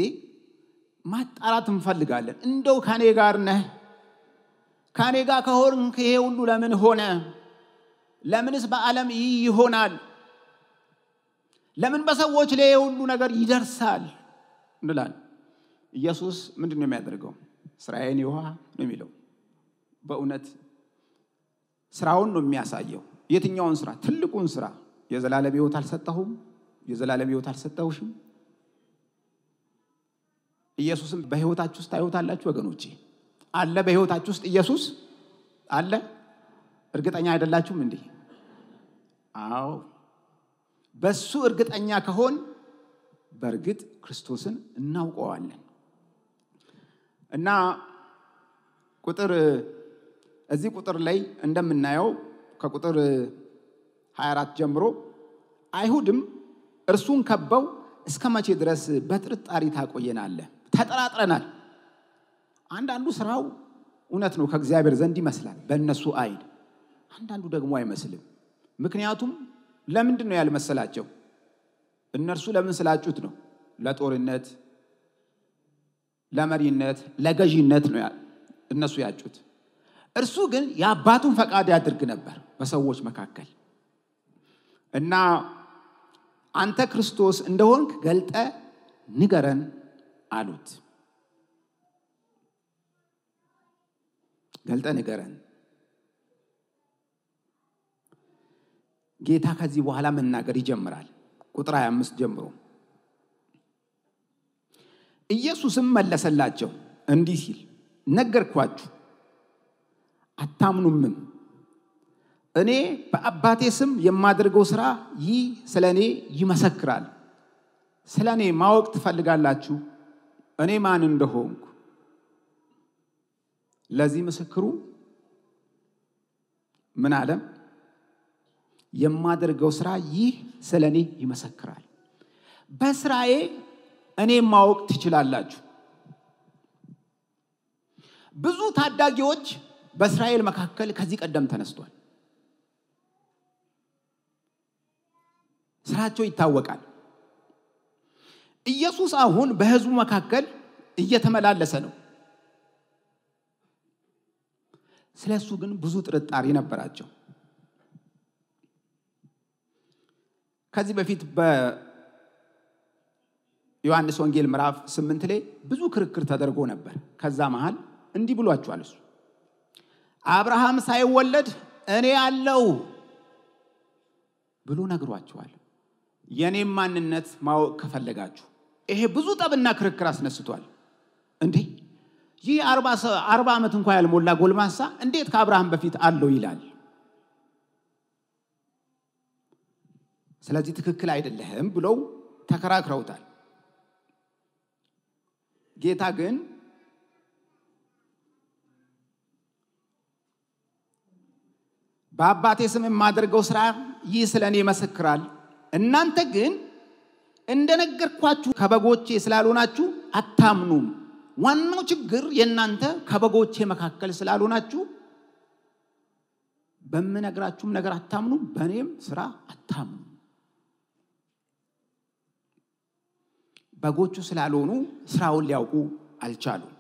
ማጣራት እንፈልጋለን እንደው ካኔ ጋር ነህ ካኔ ጋር ከሆንክ ይሄ ሁሉ ለምን ሆነ ለምንስ በዓለም ይሆናል ለምን በሰዎች ላይ ሁሉ ነገር ይደርሳል እንላለን ኢየሱስ ምንድነው የሚያደርገው ስራዬን ይዋ ነው የሚለው በእውነት ስራውን ነው የሚያሳየው የትኛውን ስራ ትልቁን ስራ የዘላለም ሕይወት አልሰጠሁም የዘላለም ሕይወት አልሰጠሁሽም ኢየሱስም በህይወታችሁ ውስጥ ታዩታላችሁ ወገኖቼ አለ በህይወታችሁ ውስጥ ኢየሱስ አለ እርግጠኛ አይደላችሁም እንዴ አዎ በሱ እርግጠኛ ከሆን በርግጥ ክርስቶስን እናውቀዋለን እና እዚህ ቁጥር ላይ እንደምናየው ከቁጥር 24 ጀምሮ አይሁድም እርሱን ከበው እስከመቼ ድረስ በጥርጣሪ ታቆየናለህ ተጠራጥረናል አንዳንዱ ስራው እውነት ነው ከእግዚአብሔር ዘንድ ይመስላል በእነሱ አይን አንዳንዱ ደግሞ አይመስልም ምክንያቱም ለምንድን ነው ያልመሰላቸው እነርሱ ለምን ስላጩት ነው ለጦርነት ለመሪነት ለገዢነት ነው እነሱ ያጩት እርሱ ግን ያባቱን ፈቃድ ያድርግ ነበር በሰዎች መካከል እና አንተ ክርስቶስ እንደሆንክ ገልጠ ንገረን አሉት ገልጠ ንገረን ጌታ ከዚህ በኋላ መናገር ይጀምራል ቁጥር 25 ጀምሮ ኢየሱስም መለሰላቸው እንዲህ ሲል ነገርኳችሁ አታምኑም እኔ በአባቴ ስም የማደርገው ሥራ ይህ ስለኔ ይመሰክራል ስለኔ ማወቅ ትፈልጋላችሁ እኔ ማን እንደሆንኩ ለዚህ ምስክሩ ምን አለ የማደርገው ሥራ ይህ ስለኔ ይመሰክራል በስራዬ እኔ ማወቅ ትችላላችሁ ብዙ ታዳጊዎች በእስራኤል መካከል ከዚህ ቀደም ተነስቷል ስራቸው ይታወቃል ኢየሱስ አሁን በህዝቡ መካከል እየተመላለሰ ነው ስለሱ ግን ብዙ ጥርጣሬ ነበራቸው ከዚህ በፊት በዮሐንስ ወንጌል ምዕራፍ 8 ላይ ብዙ ክርክር ተደርጎ ነበር ከዛ መሃል እንዲህ ብሏቸዋል እሱ አብርሃም ሳይወለድ እኔ አለው ብሎ ነግሯቸዋል የኔም ማንነት ማወቅ ከፈለጋችሁ ይሄ ብዙ ጠብና ክርክር አስነስቷል እንዴ ይህ 40 ዓመት እንኳን ያልሞላ ጎልማሳ እንዴት ከአብርሃም በፊት አለው ይላል ስለዚህ ትክክል አይደለም ብለው ተከራክረውታል ጌታ ግን በአባቴ ስም የማደርገው ሥራ ይህ ስለኔ ይመሰክራል እናንተ ግን እንደነገርኳችሁ ከበጎቼ ስላልሆናችሁ አታምኑም ዋናው ችግር የናንተ ከበጎቼ መካከል ስላልሆናችሁ በመነግራችሁም ነገር አታምኑም በእኔም ሥራ አታምኑም በጎቹ ስላልሆኑ ሥራውን ሊያውቁ አልቻሉም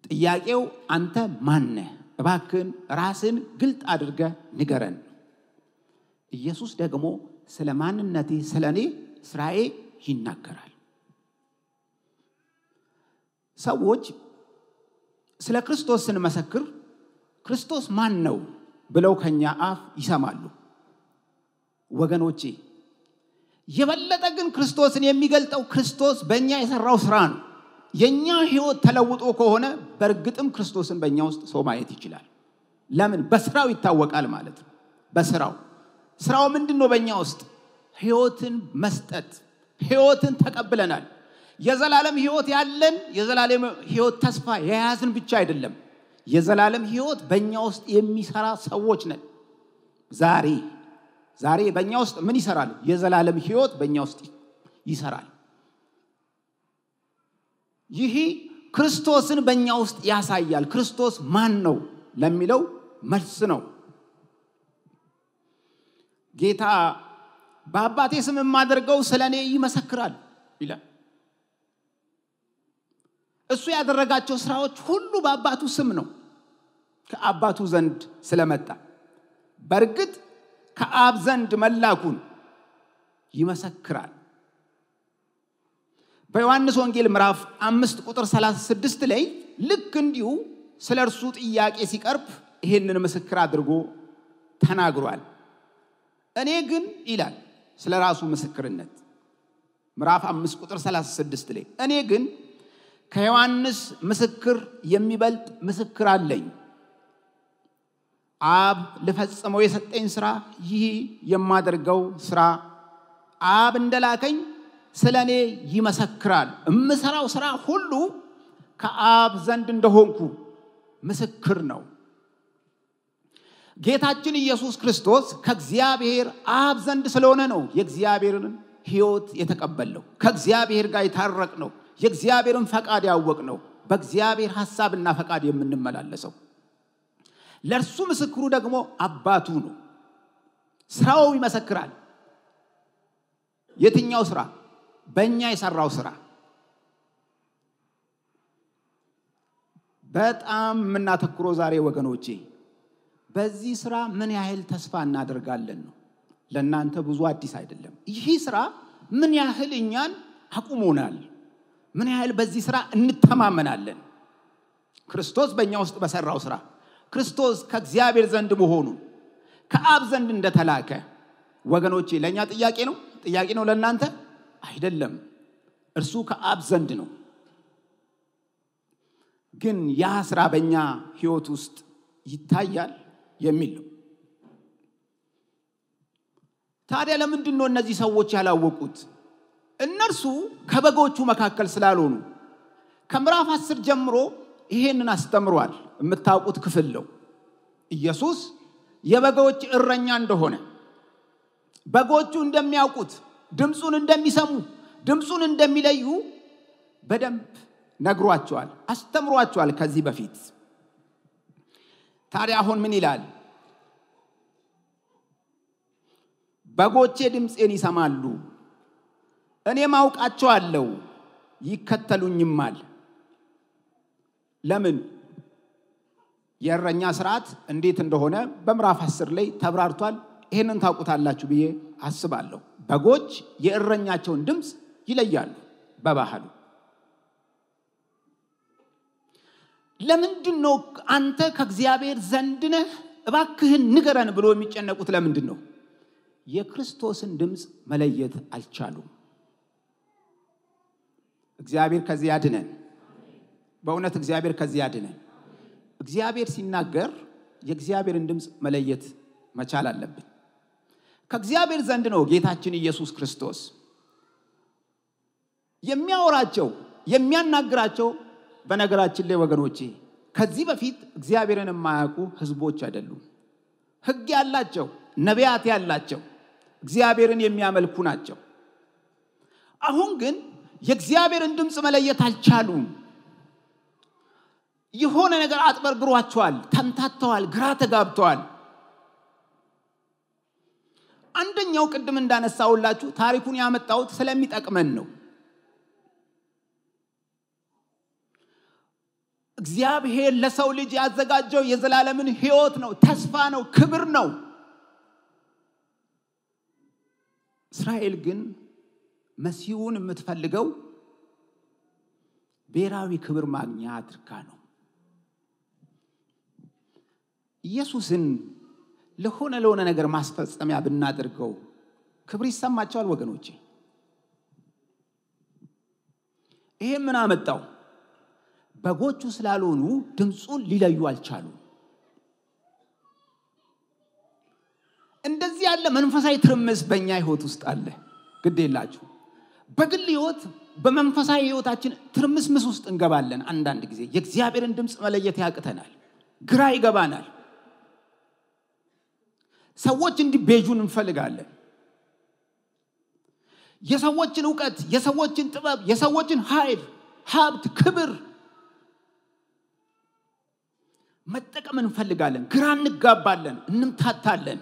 ጥያቄው አንተ ማን ነህ እባክህን ራስን ግልጥ አድርገህ ንገረን ኢየሱስ ደግሞ ስለ ማንነቴ ስለኔ ስራዬ ይናገራል ሰዎች ስለ ክርስቶስ ስንመሰክር ክርስቶስ ማን ነው ብለው ከኛ አፍ ይሰማሉ ወገኖቼ የበለጠ ግን ክርስቶስን የሚገልጠው ክርስቶስ በእኛ የሰራው ስራ ነው። የኛ ህይወት ተለውጦ ከሆነ በርግጥም ክርስቶስን በእኛ ውስጥ ሰው ማየት ይችላል። ለምን? በስራው ይታወቃል ማለት ነው። ስራው ምንድነው? በእኛ ውስጥ ህይወትን መስጠት። ህይወትን ተቀብለናል። የዘላለም ህይወት ያለን የዘላለም ህይወት ተስፋ የያዝን ብቻ አይደለም። የዘላለም ህይወት በእኛ ውስጥ የሚሰራ ሰዎች ነን። ዛሬ በእኛ ውስጥ ምን ይሰራል? የዘላለም ህይወት በእኛ ውስጥ ይሰራል። ይህ ክርስቶስን በእኛ ውስጥ ያሳያል። ክርስቶስ ማን ነው ለሚለው መልስ ነው። ጌታ በአባቴ ስም የማደርገው ስለኔ ይመሰክራል ይላል። እሱ ያደረጋቸው ስራዎች ሁሉ በአባቱ ስም ነው፣ ከአባቱ ዘንድ ስለመጣ። በርግጥ ከአብ ዘንድ መላኩን ይመሰክራል። በዮሐንስ ወንጌል ምዕራፍ 5 ቁጥር 36 ላይ ልክ እንዲሁ ስለርሱ ጥያቄ ሲቀርብ ይሄንን ምስክር አድርጎ ተናግሯል። እኔ ግን ይላል ስለራሱ ምስክርነት ምዕራፍ 5 ቁጥር 36 ላይ እኔ ግን ከዮሐንስ ምስክር የሚበልጥ ምስክር አለኝ። አብ ለፈጸመው የሰጠኝ ስራ ይህ የማደርገው ስራ አብ እንደላከኝ ስለኔ ይመሰክራል። እምሰራው ስራ ሁሉ ከአብ ዘንድ እንደሆንኩ ምስክር ነው። ጌታችን ኢየሱስ ክርስቶስ ከእግዚአብሔር አብ ዘንድ ስለሆነ ነው የእግዚአብሔርን ሕይወት የተቀበለው። ከእግዚአብሔር ጋር የታረቅነው፣ የእግዚአብሔርን ፈቃድ ያወቅነው፣ በእግዚአብሔር ሐሳብና ፈቃድ የምንመላለሰው። ለርሱ ምስክሩ ደግሞ አባቱ ነው። ስራው ይመሰክራል። የትኛው ስራ? በእኛ የሰራው ስራ። በጣም የምናተኩረው ዛሬ ወገኖቼ በዚህ ስራ ምን ያህል ተስፋ እናደርጋለን ነው። ለእናንተ ብዙ አዲስ አይደለም። ይህ ስራ ምን ያህል እኛን አቁሞናል፣ ምን ያህል በዚህ ስራ እንተማመናለን። ክርስቶስ በእኛ ውስጥ በሰራው ስራ፣ ክርስቶስ ከእግዚአብሔር ዘንድ መሆኑ፣ ከአብ ዘንድ እንደተላከ ወገኖቼ ለኛ ጥያቄ ነው ለእናንተ አይደለም። እርሱ ከአብ ዘንድ ነው። ግን ያ ስራ በእኛ ህይወት ውስጥ ይታያል የሚል ነው። ታዲያ ለምንድን ነው እነዚህ ሰዎች ያላወቁት? እነርሱ ከበጎቹ መካከል ስላልሆኑ። ከምዕራፍ 10 ጀምሮ ይሄንን አስተምሯል። የምታውቁት ክፍል ነው። ኢየሱስ የበጎች እረኛ እንደሆነ፣ በጎቹ እንደሚያውቁት፣ ድምጹን እንደሚሰሙ፣ ድምጹን እንደሚለዩ በደንብ ነግሯቸዋል፣ አስተምሯቸዋል ከዚህ በፊት። ታዲያ አሁን ምን ይላል? በጎቼ ድምጼን ይሰማሉ፣ እኔም አውቃቸዋለሁ፣ ይከተሉኝማል። ለምን? የእረኛ ስርዓት እንዴት እንደሆነ በምዕራፍ 10 ላይ ተብራርቷል። ይሄንን ታውቁታላችሁ ብዬ አስባለሁ። በጎች የእረኛቸውን ድምጽ ይለያሉ በባህሉ። ለምንድን ነው አንተ ከእግዚአብሔር ዘንድ ነህ እባክህን ንገረን ብሎ የሚጨነቁት? ለምንድን ነው? የክርስቶስን ድምጽ መለየት አልቻሉም። እግዚአብሔር ከዚህ ያድነን። በእውነት እግዚአብሔር ከዚህ ያድነን። እግዚአብሔር ሲናገር የእግዚአብሔርን ድምጽ መለየት መቻል አለብን። ከእግዚአብሔር ዘንድ ነው ጌታችን ኢየሱስ ክርስቶስ የሚያወራቸው የሚያናግራቸው። በነገራችን ላይ ወገኖቼ ከዚህ በፊት እግዚአብሔርን የማያውቁ ህዝቦች አይደሉም። ሕግ ያላቸው ነቢያት ያላቸው እግዚአብሔርን የሚያመልኩ ናቸው። አሁን ግን የእግዚአብሔርን ድምጽ መለየት አልቻሉም። የሆነ ነገር አጥበርግሯቸዋል፣ ተንታተዋል፣ ግራ ተጋብተዋል። አንደኛው ቅድም እንዳነሳውላችሁ ታሪኩን ያመጣሁት ስለሚጠቅመን ነው። እግዚአብሔር ለሰው ልጅ ያዘጋጀው የዘላለምን ሕይወት ነው፣ ተስፋ ነው፣ ክብር ነው። እስራኤል ግን መሲሁን የምትፈልገው ብሔራዊ ክብር ማግኛ አድርጋ ነው። ኢየሱስን ለሆነ ነገር ማስፈጸሚያ ብናደርገው ክብር ይሰማቸዋል ወገኖቼ? ይሄ ምን አመጣው? በጎቹ ስላልሆኑ ድምጹን ሊለዩ አልቻሉ። እንደዚህ ያለ መንፈሳዊ ትርምስ በእኛ ህይወት ውስጥ አለ። ግድ የላችሁ በግል ህይወት በመንፈሳዊ ህይወታችን ትርምስምስ ውስጥ እንገባለን። አንዳንድ ጊዜ የእግዚአብሔርን ድምጽ መለየት ያቅተናል፣ ግራ ይገባናል። ሰዎች እንዲቤዡን እንፈልጋለን። የሰዎችን ዕውቀት፣ የሰዎችን ጥበብ፣ የሰዎችን ኃይል፣ ሀብት፣ ክብር መጠቀም እንፈልጋለን። ግራ እንጋባለን፣ እንምታታለን።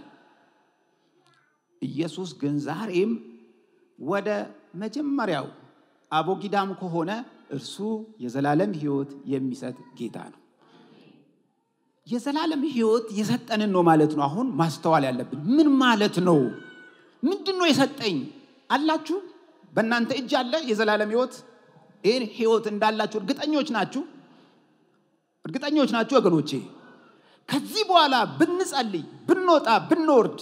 ኢየሱስ ግን ዛሬም ወደ መጀመሪያው አቦጊዳም ከሆነ እርሱ የዘላለም ህይወት የሚሰጥ ጌታ ነው። የዘላለም ህይወት የሰጠንን ነው ማለት ነው። አሁን ማስተዋል ያለብን ምን ማለት ነው? ምንድነው የሰጠኝ? አላችሁ በእናንተ እጅ አለ የዘላለም ህይወት? ይሄን ህይወት እንዳላችሁ እርግጠኞች ናችሁ? እርግጠኞች ናችሁ ወገኖቼ? ከዚህ በኋላ ብንጸልይ፣ ብንወጣ፣ ብንወርድ፣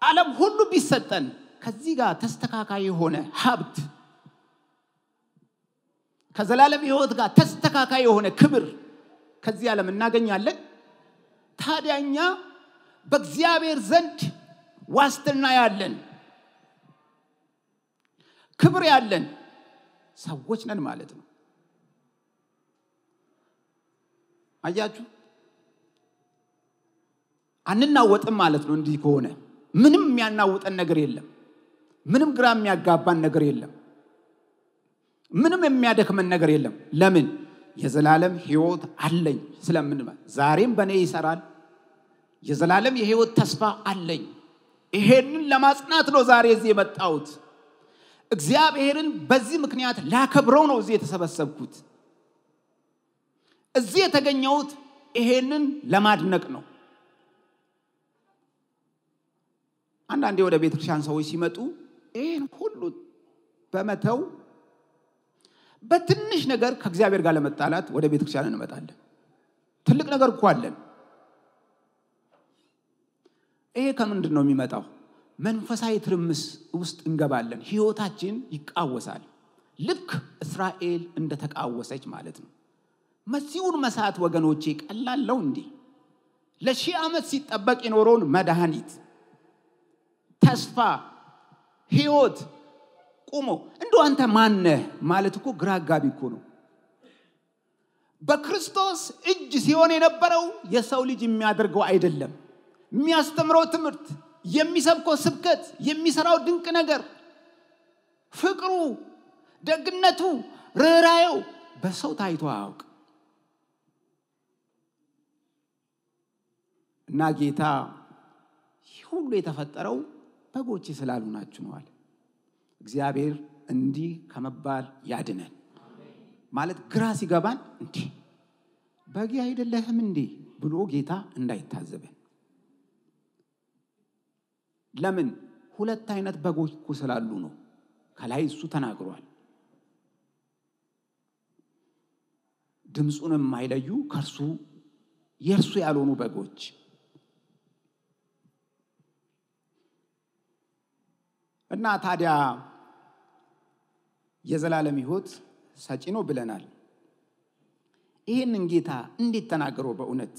ዓለም ሁሉ ቢሰጠን ከዚህ ጋር ተስተካካይ የሆነ ሀብት፣ ከዘላለም ህይወት ጋር ተስተካካይ የሆነ ክብር ከዚህ ዓለም እናገኛለን? ታዲያኛ በእግዚአብሔር ዘንድ ዋስትና ያለን ክብር ያለን ሰዎች ነን ማለት ነው። አያችሁ? አንናወጥም ማለት ነው። እንዲህ ከሆነ ምንም የሚያናውጠን ነገር የለም። ምንም ግራ የሚያጋባን ነገር የለም። ምንም የሚያደክመን ነገር የለም። ለምን? የዘላለም ህይወት አለኝ ስለምን ዛሬም በኔ ይሰራል። የዘላለም የህይወት ተስፋ አለኝ። ይሄንን ለማጽናት ነው ዛሬ እዚህ የመጣሁት። እግዚአብሔርን በዚህ ምክንያት ላከብረው ነው እዚህ የተሰበሰብኩት። እዚህ የተገኘሁት ይሄንን ለማድነቅ ነው። አንዳንዴ ወደ ቤተክርስቲያን ሰዎች ሲመጡ ይሄን ሁሉ በመተው በትንሽ ነገር ከእግዚአብሔር ጋር ለመጣላት ወደ ቤተክርስቲያን እንመጣለን። ትልቅ ነገር እኮ አለን። ይሄ ከምንድን ነው የሚመጣው? መንፈሳዊ ትርምስ ውስጥ እንገባለን። ህይወታችን ይቃወሳል። ልክ እስራኤል እንደተቃወሰች ማለት ነው። መሲሁን መሳት ወገኖቼ ቀላለው እንዴ? ለሺህ ዓመት ሲጠበቅ የኖረውን መድኃኒት፣ ተስፋ፣ ህይወት ቆሞ እንደው አንተ ማን ነህ ማለት እኮ ግራ አጋቢ እኮ ነው። በክርስቶስ እጅ ሲሆን የነበረው የሰው ልጅ የሚያደርገው አይደለም። የሚያስተምረው ትምህርት፣ የሚሰብከው ስብከት፣ የሚሰራው ድንቅ ነገር፣ ፍቅሩ፣ ደግነቱ፣ ርህራሄው በሰው ታይቶ አያውቅ። እና ጌታ ሁሉ የተፈጠረው በጎቼ ስላሉ ናችሁ ነው አለ። እግዚአብሔር እንዲህ ከመባል ያድነን። ማለት ግራ ሲገባን እንዴ በግ አይደለህም እንዴ ብሎ ጌታ እንዳይታዘበን። ለምን? ሁለት አይነት በጎች እኮ ስላሉ ነው። ከላይ እሱ ተናግሯል። ድምጹንም ማይለዩ ከርሱ የርሱ ያልሆኑ በጎች። እና ታዲያ የዘላለም ህይወት ሰጪ ነው ብለናል። ይሄንን ጌታ እንዴት ተናገረው? በእውነት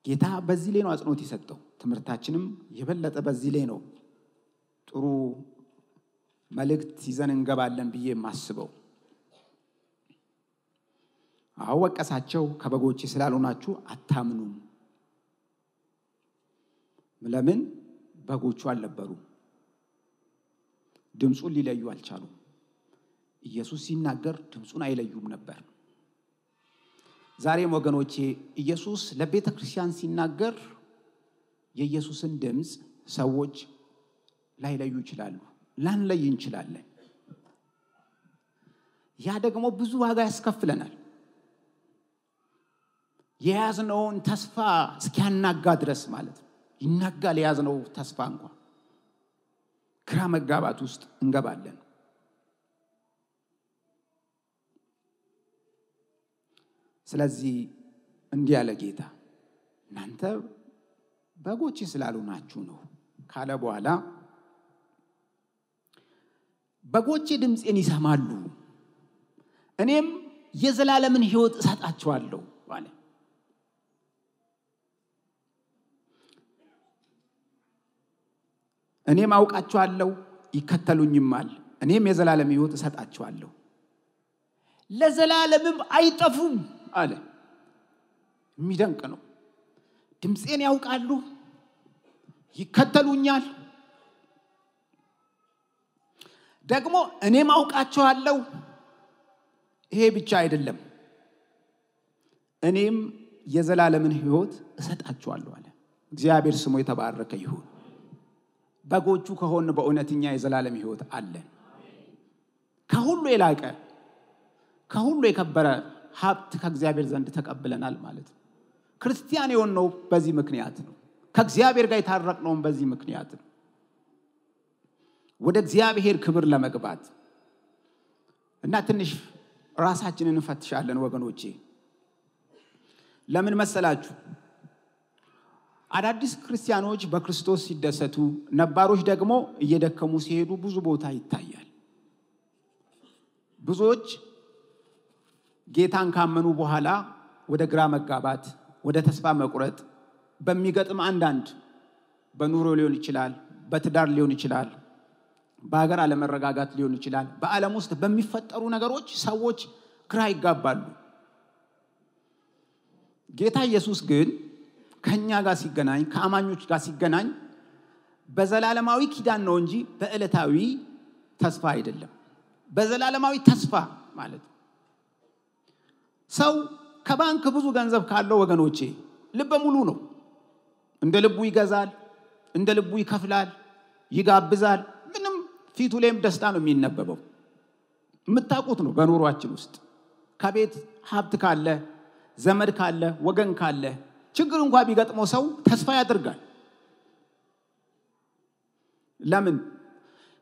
ጌታ በዚህ ላይ ነው አጽንኦት የሰጠው። ትምህርታችንም የበለጠ በዚህ ላይ ነው ጥሩ መልእክት ይዘን እንገባለን ብዬ ማስበው። አወቀሳቸው ከበጎቼ ስላልሆናችሁ አታምኑም። ለምን? በጎቹ አልነበሩ። ድምጹን ሊለዩ አልቻሉም። ኢየሱስ ሲናገር ድምጹን አይለዩም ነበር። ዛሬም ወገኖቼ ኢየሱስ ለቤተ ክርስቲያን ሲናገር የኢየሱስን ድምጽ ሰዎች ላይለዩ ይችላሉ፣ ላንለይ እንችላለን። ያ ደግሞ ብዙ ዋጋ ያስከፍለናል። የያዝነውን ተስፋ እስኪያናጋ ድረስ ማለት ነው። ይናጋል የያዝነው ተስፋ እንኳን ግራ መጋባት ውስጥ እንገባለን። ስለዚህ እንዲህ ያለ ጌታ እናንተ በጎቼ ስላልሆናችሁ ነው ካለ በኋላ በጎቼ ድምፄን ይሰማሉ እኔም የዘላለምን ሕይወት እሰጣቸዋለሁ አለ እኔም አውቃቸዋለሁ ይከተሉኝማል እኔም የዘላለም ሕይወት እሰጣቸዋለሁ ለዘላለምም አይጠፉም አለ የሚደንቅ ነው ድምፄን ያውቃሉ ይከተሉኛል ደግሞ እኔም አውቃቸዋለሁ ይሄ ብቻ አይደለም እኔም የዘላለምን ሕይወት እሰጣቸዋለሁ አለ እግዚአብሔር ስሙ የተባረከ ይሁን በጎቹ ከሆነ በእውነተኛ የዘላለም ሕይወት አለ ከሁሉ የላቀ ከሁሉ የከበረ ሀብት ከእግዚአብሔር ዘንድ ተቀብለናል ማለት ነው ክርስቲያን የሆነው በዚህ ምክንያት ነው ከእግዚአብሔር ጋር የታረቅነው በዚህ ምክንያት ነው ወደ እግዚአብሔር ክብር ለመግባት እና ትንሽ ራሳችንን እንፈትሻለን ወገኖቼ ለምን መሰላችሁ አዳዲስ ክርስቲያኖች በክርስቶስ ሲደሰቱ ነባሮች ደግሞ እየደከሙ ሲሄዱ ብዙ ቦታ ይታያል ብዙዎች ጌታን ካመኑ በኋላ ወደ ግራ መጋባት ወደ ተስፋ መቁረጥ በሚገጥም አንዳንድ በኑሮ ሊሆን ይችላል በትዳር ሊሆን ይችላል በአገር አለመረጋጋት ሊሆን ይችላል በዓለም ውስጥ በሚፈጠሩ ነገሮች ሰዎች ግራ ይጋባሉ ጌታ ኢየሱስ ግን ከኛ ጋር ሲገናኝ ከአማኞች ጋር ሲገናኝ በዘላለማዊ ኪዳን ነው እንጂ በእለታዊ ተስፋ አይደለም በዘላለማዊ ተስፋ ማለት ሰው ከባንክ ብዙ ገንዘብ ካለው ወገኖቼ ልበ ሙሉ ነው እንደ ልቡ ይገዛል እንደ ልቡ ይከፍላል ይጋብዛል ምንም ፊቱ ላይም ደስታ ነው የሚነበበው የምታውቁት ነው በኑሯችን ውስጥ ከቤት ሀብት ካለ ዘመድ ካለ ወገን ካለ ችግር እንኳን ቢገጥመው ሰው ተስፋ ያደርጋል ለምን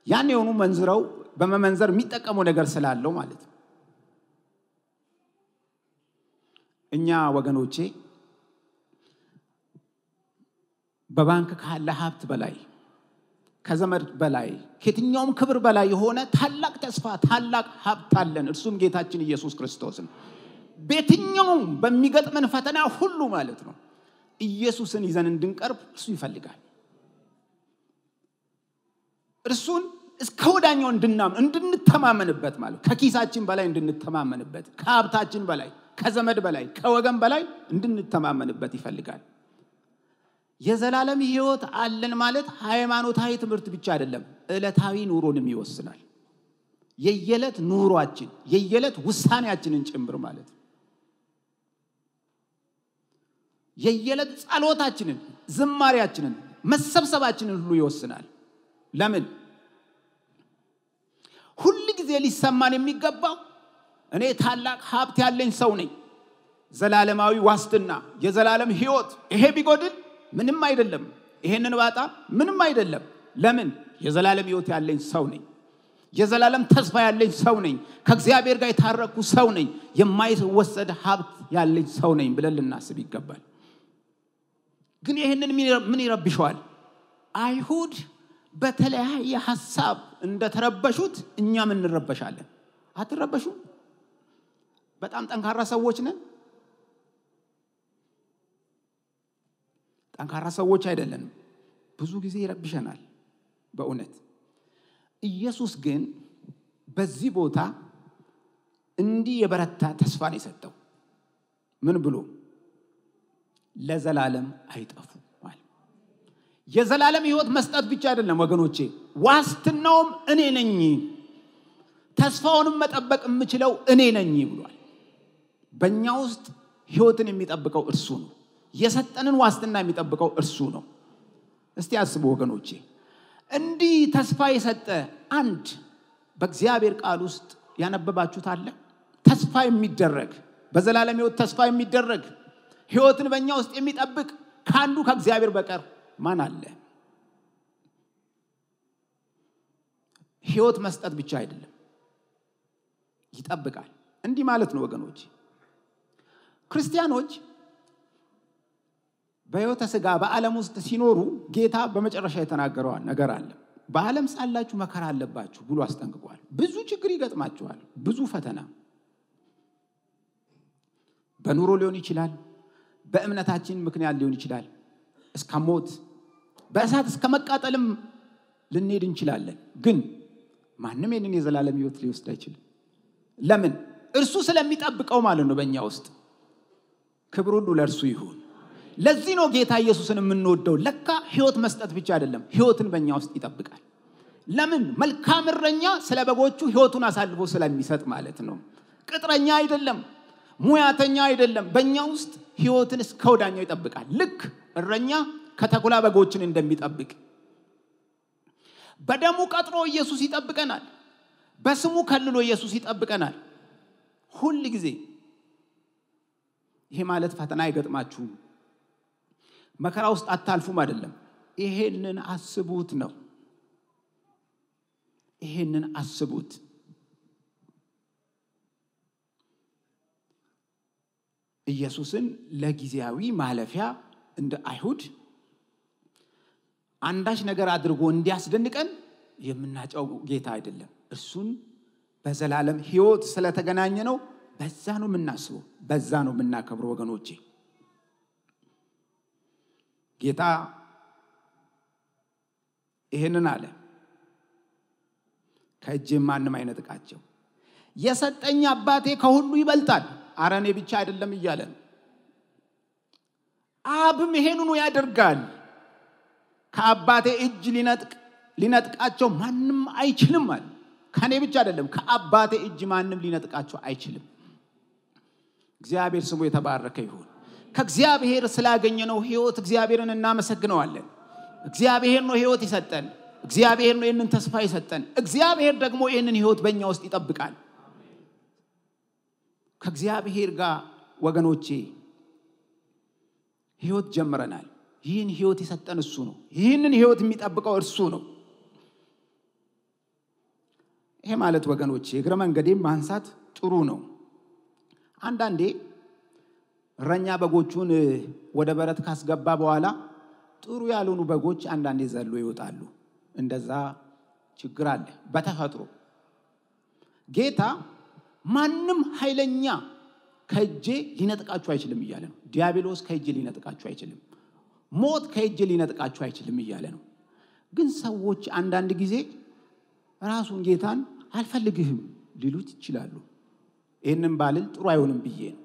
ያን የሆኑ መንዝረው በመመንዘር የሚጠቀመው ነገር ስላለው ማለት ነው እኛ ወገኖቼ በባንክ ካለ ሀብት በላይ ከዘመድ በላይ ከየትኛውም ክብር በላይ የሆነ ታላቅ ተስፋ ታላቅ ሀብት አለን እርሱም ጌታችን ኢየሱስ ክርስቶስ ነው በየትኛውም በሚገጥመን ፈተና ሁሉ ማለት ነው ኢየሱስን ይዘን እንድንቀርብ እርሱ ይፈልጋል እርሱን እስከ ወዳኛው እንድንተማመንበት ማለት ከኪሳችን በላይ እንድንተማመንበት ከሀብታችን በላይ ከዘመድ በላይ ከወገን በላይ እንድንተማመንበት ይፈልጋል የዘላለም ሕይወት አለን ማለት ሃይማኖታዊ ትምህርት ብቻ አይደለም ዕለታዊ ኑሮንም ይወስናል የየለት ኑሯችን የየለት ውሳኔያችንን ጭምር ማለት የየለት ጸሎታችንን ዝማሪያችንን መሰብሰባችንን ሁሉ ይወስናል ለምን ሁሉ ጊዜ ሊሰማን የሚገባው እኔ ታላቅ ሀብት ያለኝ ሰው ነኝ ዘላለማዊ ዋስትና የዘላለም ሕይወት ይሄ ቢጎድል ምንም አይደለም ይሄንን ባጣ ምንም አይደለም ለምን የዘላለም ሕይወት ያለኝ ሰው ነኝ የዘላለም ተስፋ ያለኝ ሰው ነኝ ከእግዚአብሔር ጋር የታረኩ ሰው ነኝ የማይወሰድ ሀብት ያለኝ ሰው ነኝ ብለን ልናስብ ይገባል ግን ይሄንን ምን ይረብሻል አይሁድ በተለያየ ሐሳብ እንደተረበሹት እኛም እንረበሻለን አትረበሹ በጣም ጠንካራ ሰዎች ነን ጠንካራ ሰዎች አይደለንም ብዙ ጊዜ ይረብሸናል በእውነት ኢየሱስ ግን በዚህ ቦታ እንዲህ የበረታ ተስፋን የሰጠው ምን ብሎ ለዘላለም አይጠፉ ማለት የዘላለም ሕይወት መስጠት ብቻ አይደለም ወገኖቼ ዋስትናውም እኔ ነኝ ተስፋውንም መጠበቅ የምችለው እኔ ነኝ ብሏል በእኛ ውስጥ ሕይወትን የሚጠብቀው እርሱ ነው የሰጠንን ዋስትና የሚጠብቀው እርሱ ነው እስቲ አስቡ ወገኖቼ እንዲህ ተስፋ የሰጠ አንድ በእግዚአብሔር ቃል ውስጥ ያነበባችሁት አለ ተስፋ የሚደረግ በዘላለም ሕይወት ተስፋ የሚደረግ ሕይወትን በእኛ ውስጥ የሚጠብቅ ካንዱ ከእግዚአብሔር በቀር ማን አለ ሕይወት መስጠት ብቻ አይደለም ይጠብቃል እንዲህ ማለት ነው ወገኖች ክርስቲያኖች በሕይወተ ሥጋ በዓለም ውስጥ ሲኖሩ ጌታ በመጨረሻ የተናገረው ነገር አለ በዓለም ሳላችሁ መከራ አለባችሁ ብሎ አስጠንቅቋል። ብዙ ችግር ይገጥማችኋል፣ ብዙ ፈተና በኑሮ ሊሆን ይችላል፣ በእምነታችን ምክንያት ሊሆን ይችላል፣ እስከ ሞት በእሳት እስከ መቃጠልም ልንሄድ እንችላለን። ግን ማንም የነን የዘላለም ሕይወት ሊወስድ አይችልም። ለምን? እርሱ ስለሚጠብቀው ማለት ነው። በእኛ ውስጥ ክብር ሁሉ ለእርሱ ይሁን። ለዚህ ነው ጌታ ኢየሱስን የምንወደው። ለካ ሕይወት መስጠት ብቻ አይደለም፣ ሕይወትን በእኛ ውስጥ ይጠብቃል። ለምን? መልካም እረኛ ስለ በጎቹ ሕይወቱን አሳልፎ ስለሚሰጥ ማለት ነው። ቅጥረኛ አይደለም፣ ሙያተኛ አይደለም። በእኛ ውስጥ ሕይወትን እስከ ወዳኛው ይጠብቃል። ልክ እረኛ ከተኩላ በጎችን እንደሚጠብቅ በደሙ ቀጥሮ ኢየሱስ ይጠብቀናል። በስሙ ከልሎ ኢየሱስ ይጠብቀናል ሁሉ ጊዜ። ይሄ ማለት ፈተና አይገጥማችሁም፣ መከራ ውስጥ አታልፉም አይደለም። ይሄንን አስቡት ነው። ይሄንን አስቡት። ኢየሱስን ለጊዜያዊ ማለፊያ እንደ አይሁድ አንዳች ነገር አድርጎ እንዲያስደንቀን የምናጫው ጌታ አይደለም። እርሱን በዘላለም ሕይወት ስለተገናኘ ነው። በዛ ነው የምናስበው፣ በዛ ነው የምናከብረው ወገኖቼ። ጌታ ይሄንን አለ፣ ከእጄ ማንም አይነጥቃቸው። የሰጠኝ አባቴ ከሁሉ ይበልጣል። አረኔ ብቻ አይደለም እያለ አብም ይሄንኑ ያደርጋል። ከአባቴ እጅ ሊነጥቃቸው ማንም አይችልም አለ። ከኔ ብቻ አይደለም፣ ከአባቴ እጅ ማንም ሊነጥቃቸው አይችልም። እግዚአብሔር ስሙ የተባረከ ይሁን። ከእግዚአብሔር ስላገኘነው ሕይወት እግዚአብሔርን እናመሰግነዋለን። እግዚአብሔር ነው ሕይወት ይሰጠን። እግዚአብሔር ነው ይህንን ተስፋ ይሰጠን። እግዚአብሔር ደግሞ ይህንን ሕይወት በእኛ ውስጥ ይጠብቃል። ከእግዚአብሔር ጋር ወገኖቼ ሕይወት ጀምረናል። ይህን ሕይወት የሰጠን እሱ ነው። ይህንን ሕይወት የሚጠብቀው እርሱ ነው። ይሄ ማለት ወገኖቼ እግረ መንገዴን ማንሳት ጥሩ ነው። አንዳንዴ እረኛ በጎቹን ወደ በረት ካስገባ በኋላ ጥሩ ያልሆኑ በጎች አንዳንዴ ዘሎ ይወጣሉ። እንደዛ ችግር አለ በተፈጥሮ። ጌታ ማንም ኃይለኛ ከእጄ ሊነጥቃችሁ አይችልም እያለ ነው። ዲያብሎስ ከእጄ ሊነጥቃችሁ አይችልም፣ ሞት ከእጄ ሊነጥቃችሁ አይችልም እያለ ነው። ግን ሰዎች አንዳንድ ጊዜ ራሱን ጌታን አልፈልግህም ሊሉት ይችላሉ። ይሄንን ባልል ጥሩ አይሆንም ብዬ ነው።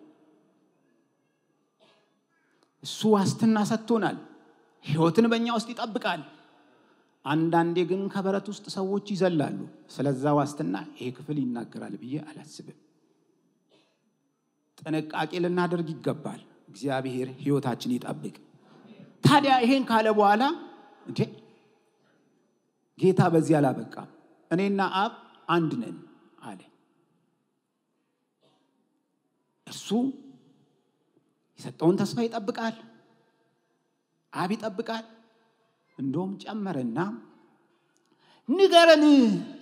እሱ ዋስትና ሰጥቶናል፣ ሕይወትን በእኛ ውስጥ ይጠብቃል። አንዳንዴ ግን ከበረት ውስጥ ሰዎች ይዘላሉ። ስለዛ ዋስትና ይሄ ክፍል ይናገራል ብዬ አላስብም። ጥንቃቄ ልናደርግ ይገባል። እግዚአብሔር ሕይወታችን ይጠብቅ። ታዲያ ይሄን ካለ በኋላ ጌታ በዚህ አላበቃም። እኔና አብ አንድ ነን አለ። እርሱ የሰጠውን ተስፋ ይጠብቃል፣ አብ ይጠብቃል። እንደውም ጨመረና ንገረን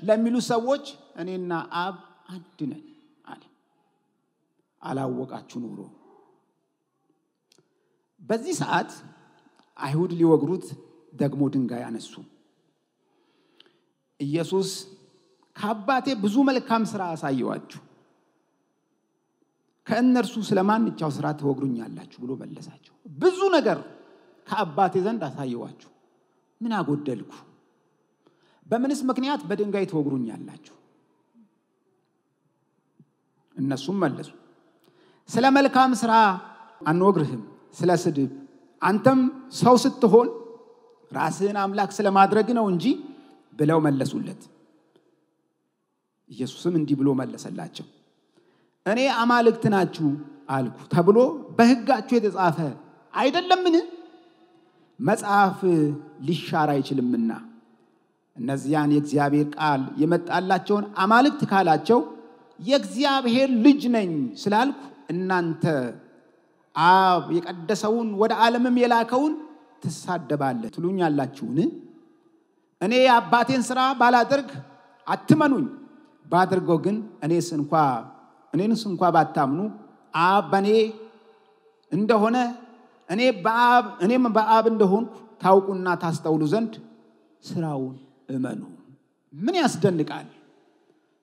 ለሚሉ ሰዎች እኔና አብ አንድ ነን አለ። አላወቃችሁ ኖሮ። በዚህ ሰዓት አይሁድ ሊወግሩት ደግሞ ድንጋይ አነሱ። ኢየሱስ ከአባቴ ብዙ መልካም ሥራ አሳየዋችሁ፣ ከእነርሱ ስለማንኛው ሥራ ትወግሩኛላችሁ ብሎ መለሳቸው። ብዙ ነገር ከአባቴ ዘንድ አሳየዋችሁ፣ ምን አጎደልኩ? በምንስ ምክንያት በድንጋይ ትወግሩኛላችሁ? እነሱም መለሱ፣ ስለ መልካም ሥራ አንወግርህም፣ ስለ ስድብ። አንተም ሰው ስትሆን ራስህን አምላክ ስለማድረግ ነው እንጂ ብለው መለሱለት። ኢየሱስም እንዲህ ብሎ መለሰላቸው፣ እኔ አማልክት ናችሁ አልኩ ተብሎ በሕጋችሁ የተጻፈ አይደለምን? መጽሐፍ ሊሻር አይችልምና። እነዚያን የእግዚአብሔር ቃል የመጣላቸውን አማልክት ካላቸው የእግዚአብሔር ልጅ ነኝ ስላልኩ እናንተ አብ የቀደሰውን ወደ ዓለምም የላከውን ትሳደባለህ ትሉኛላችሁን? እኔ የአባቴን ሥራ ባላደርግ አትመኑኝ፣ ባድርገው ግን እኔንስ እንኳ ባታምኑ አብ በኔ እንደሆነ እኔም በአብ እንደሆንኩ ታውቁና ታስተውሉ ዘንድ ሥራውን እመኑ። ምን ያስደንቃል!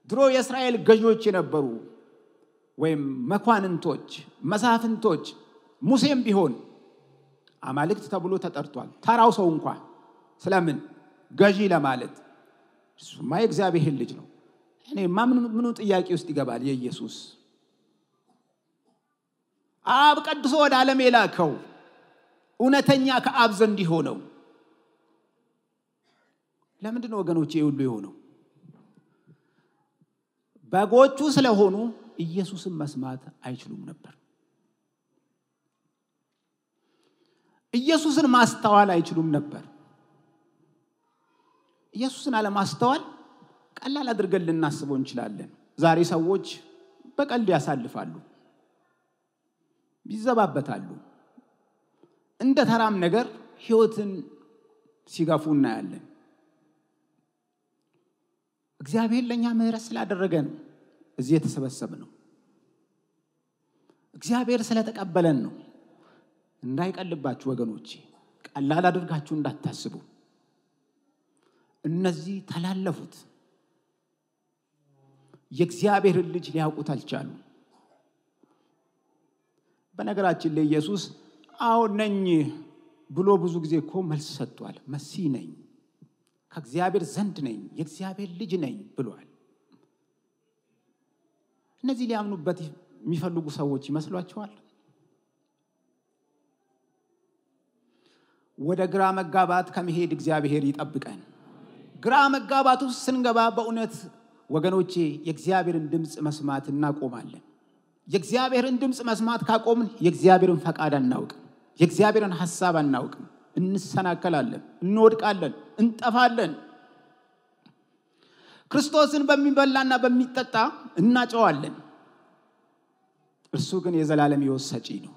ድሮ የእስራኤል ገዢዎች የነበሩ ወይም መኳንንቶች መሳፍንቶች ሙሴም ቢሆን አማልክት ተብሎ ተጠርቷል። ተራው ሰው እንኳን ስለምን ገዢ ለማለት እሱማ የእግዚአብሔር ልጅ ነው። እኔማ ምኑ ጥያቄ ውስጥ ይገባል? የኢየሱስ አብ ቀድሶ ወደ ዓለም የላከው እውነተኛ ከአብ ዘንድ ሆነው ለምንድን ነው ወገኖቼ ሁሉ የሆነው? በጎቹ ስለሆኑ ኢየሱስን መስማት አይችሉም ነበር። ኢየሱስን ማስተዋል አይችሉም ነበር። ኢየሱስን አለማስተዋል ቀላል አድርገን ልናስበው እንችላለን። ዛሬ ሰዎች በቀልድ ያሳልፋሉ፣ ይዘባበታሉ። እንደ ተራም ነገር ሕይወትን ሲጋፉ እናያለን። እግዚአብሔር ለኛ ምህረት ስላደረገ ነው እዚህ የተሰበሰብነው። እግዚአብሔር ስለተቀበለን ነው። እንዳይቀልባችሁ ወገኖቼ፣ ቀላል አድርጋችሁ እንዳታስቡ። እነዚህ ተላለፉት የእግዚአብሔር ልጅ ሊያውቁት አልቻሉም። በነገራችን ላይ ኢየሱስ አዎ ነኝ ብሎ ብዙ ጊዜ እኮ መልስ ሰጥቷል። መሲህ ነኝ፣ ከእግዚአብሔር ዘንድ ነኝ፣ የእግዚአብሔር ልጅ ነኝ ብሏል። እነዚህ ሊያምኑበት የሚፈልጉ ሰዎች ይመስሏቸዋል? ወደ ግራ መጋባት ከመሄድ እግዚአብሔር ይጠብቀን። ግራ መጋባት ውስጥ ስንገባ በእውነት ወገኖቼ የእግዚአብሔርን ድምጽ መስማት እናቆማለን። የእግዚአብሔርን ድምጽ መስማት ካቆምን የእግዚአብሔርን ፈቃድ አናውቅም፣ የእግዚአብሔርን ሐሳብ አናውቅም። እንሰናከላለን፣ እንወድቃለን፣ እንጠፋለን። ክርስቶስን በሚበላና በሚጠጣ እናጨዋለን። እርሱ ግን የዘላለም ሕይወት ሰጪ ነው።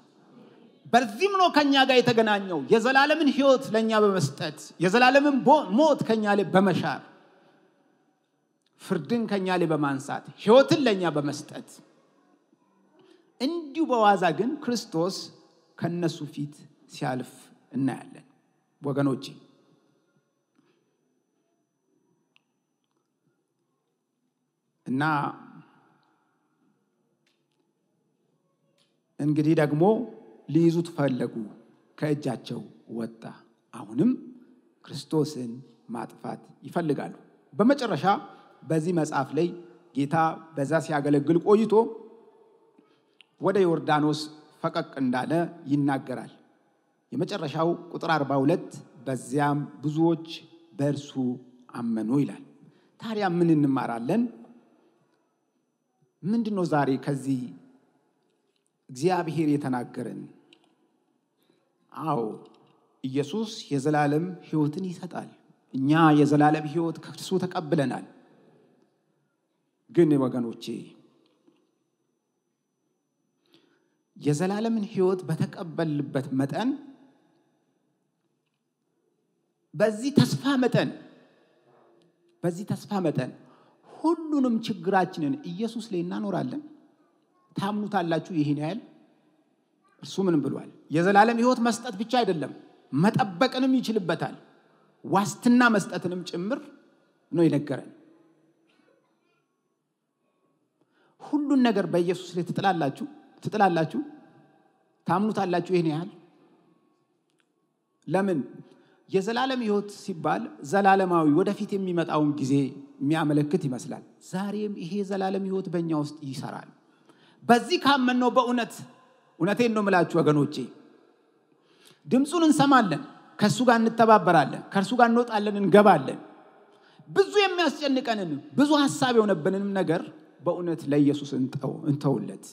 በዚህም ነው ከኛ ጋር የተገናኘው። የዘላለምን ሕይወት ለኛ በመስጠት የዘላለምን ሞት ከኛ ላይ በመሻር ፍርድን ከኛ ላይ በማንሳት ሕይወትን ለኛ በመስጠት እንዲሁ በዋዛ ግን ክርስቶስ ከነሱ ፊት ሲያልፍ እናያለን ወገኖቼ። እና እንግዲህ ደግሞ ሊይዙት ፈለጉ፣ ከእጃቸው ወጣ። አሁንም ክርስቶስን ማጥፋት ይፈልጋሉ። በመጨረሻ በዚህ መጽሐፍ ላይ ጌታ በዛ ሲያገለግል ቆይቶ ወደ ዮርዳኖስ ፈቀቅ እንዳለ ይናገራል። የመጨረሻው ቁጥር 42 በዚያም ብዙዎች በእርሱ አመኑ ይላል። ታዲያ ምን እንማራለን? ምንድነው ዛሬ ከዚህ እግዚአብሔር የተናገረን? አዎ ኢየሱስ የዘላለም ሕይወትን ይሰጣል። እኛ የዘላለም ሕይወት ከእርሱ ተቀብለናል። ግን ወገኖቼ የዘላለምን ሕይወት በተቀበልበት መጠን በዚህ ተስፋ መጠን ሁሉንም ችግራችንን ኢየሱስ ላይ እናኖራለን። ታምኑታላችሁ? ይሄን ያህል እርሱ ምን ብሏል? የዘላለም ሕይወት መስጠት ብቻ አይደለም መጠበቅንም ይችልበታል። ዋስትና መስጠትንም ጭምር ነው የነገረን። ሁሉን ነገር በኢየሱስ ላይ ትጥላላችሁ? ታምኑታላችሁ? ይሄን ያህል ለምን? የዘላለም ሕይወት ሲባል ዘላለማዊ ወደፊት የሚመጣውን ጊዜ የሚያመለክት ይመስላል። ዛሬም ይሄ ዘላለም ሕይወት በእኛ ውስጥ ይሰራል። በዚህ ካመንነው እውነቴን ነው የምላችሁ ወገኖቼ፣ ድምፁን እንሰማለን፣ ከሱ ጋር እንተባበራለን፣ ከሱ ጋር እንወጣለን፣ እንገባለን። ብዙ የሚያስጨንቀንን ብዙ ሐሳብ የሆነብንንም ነገር በእውነት ለኢየሱስ እንተውለት።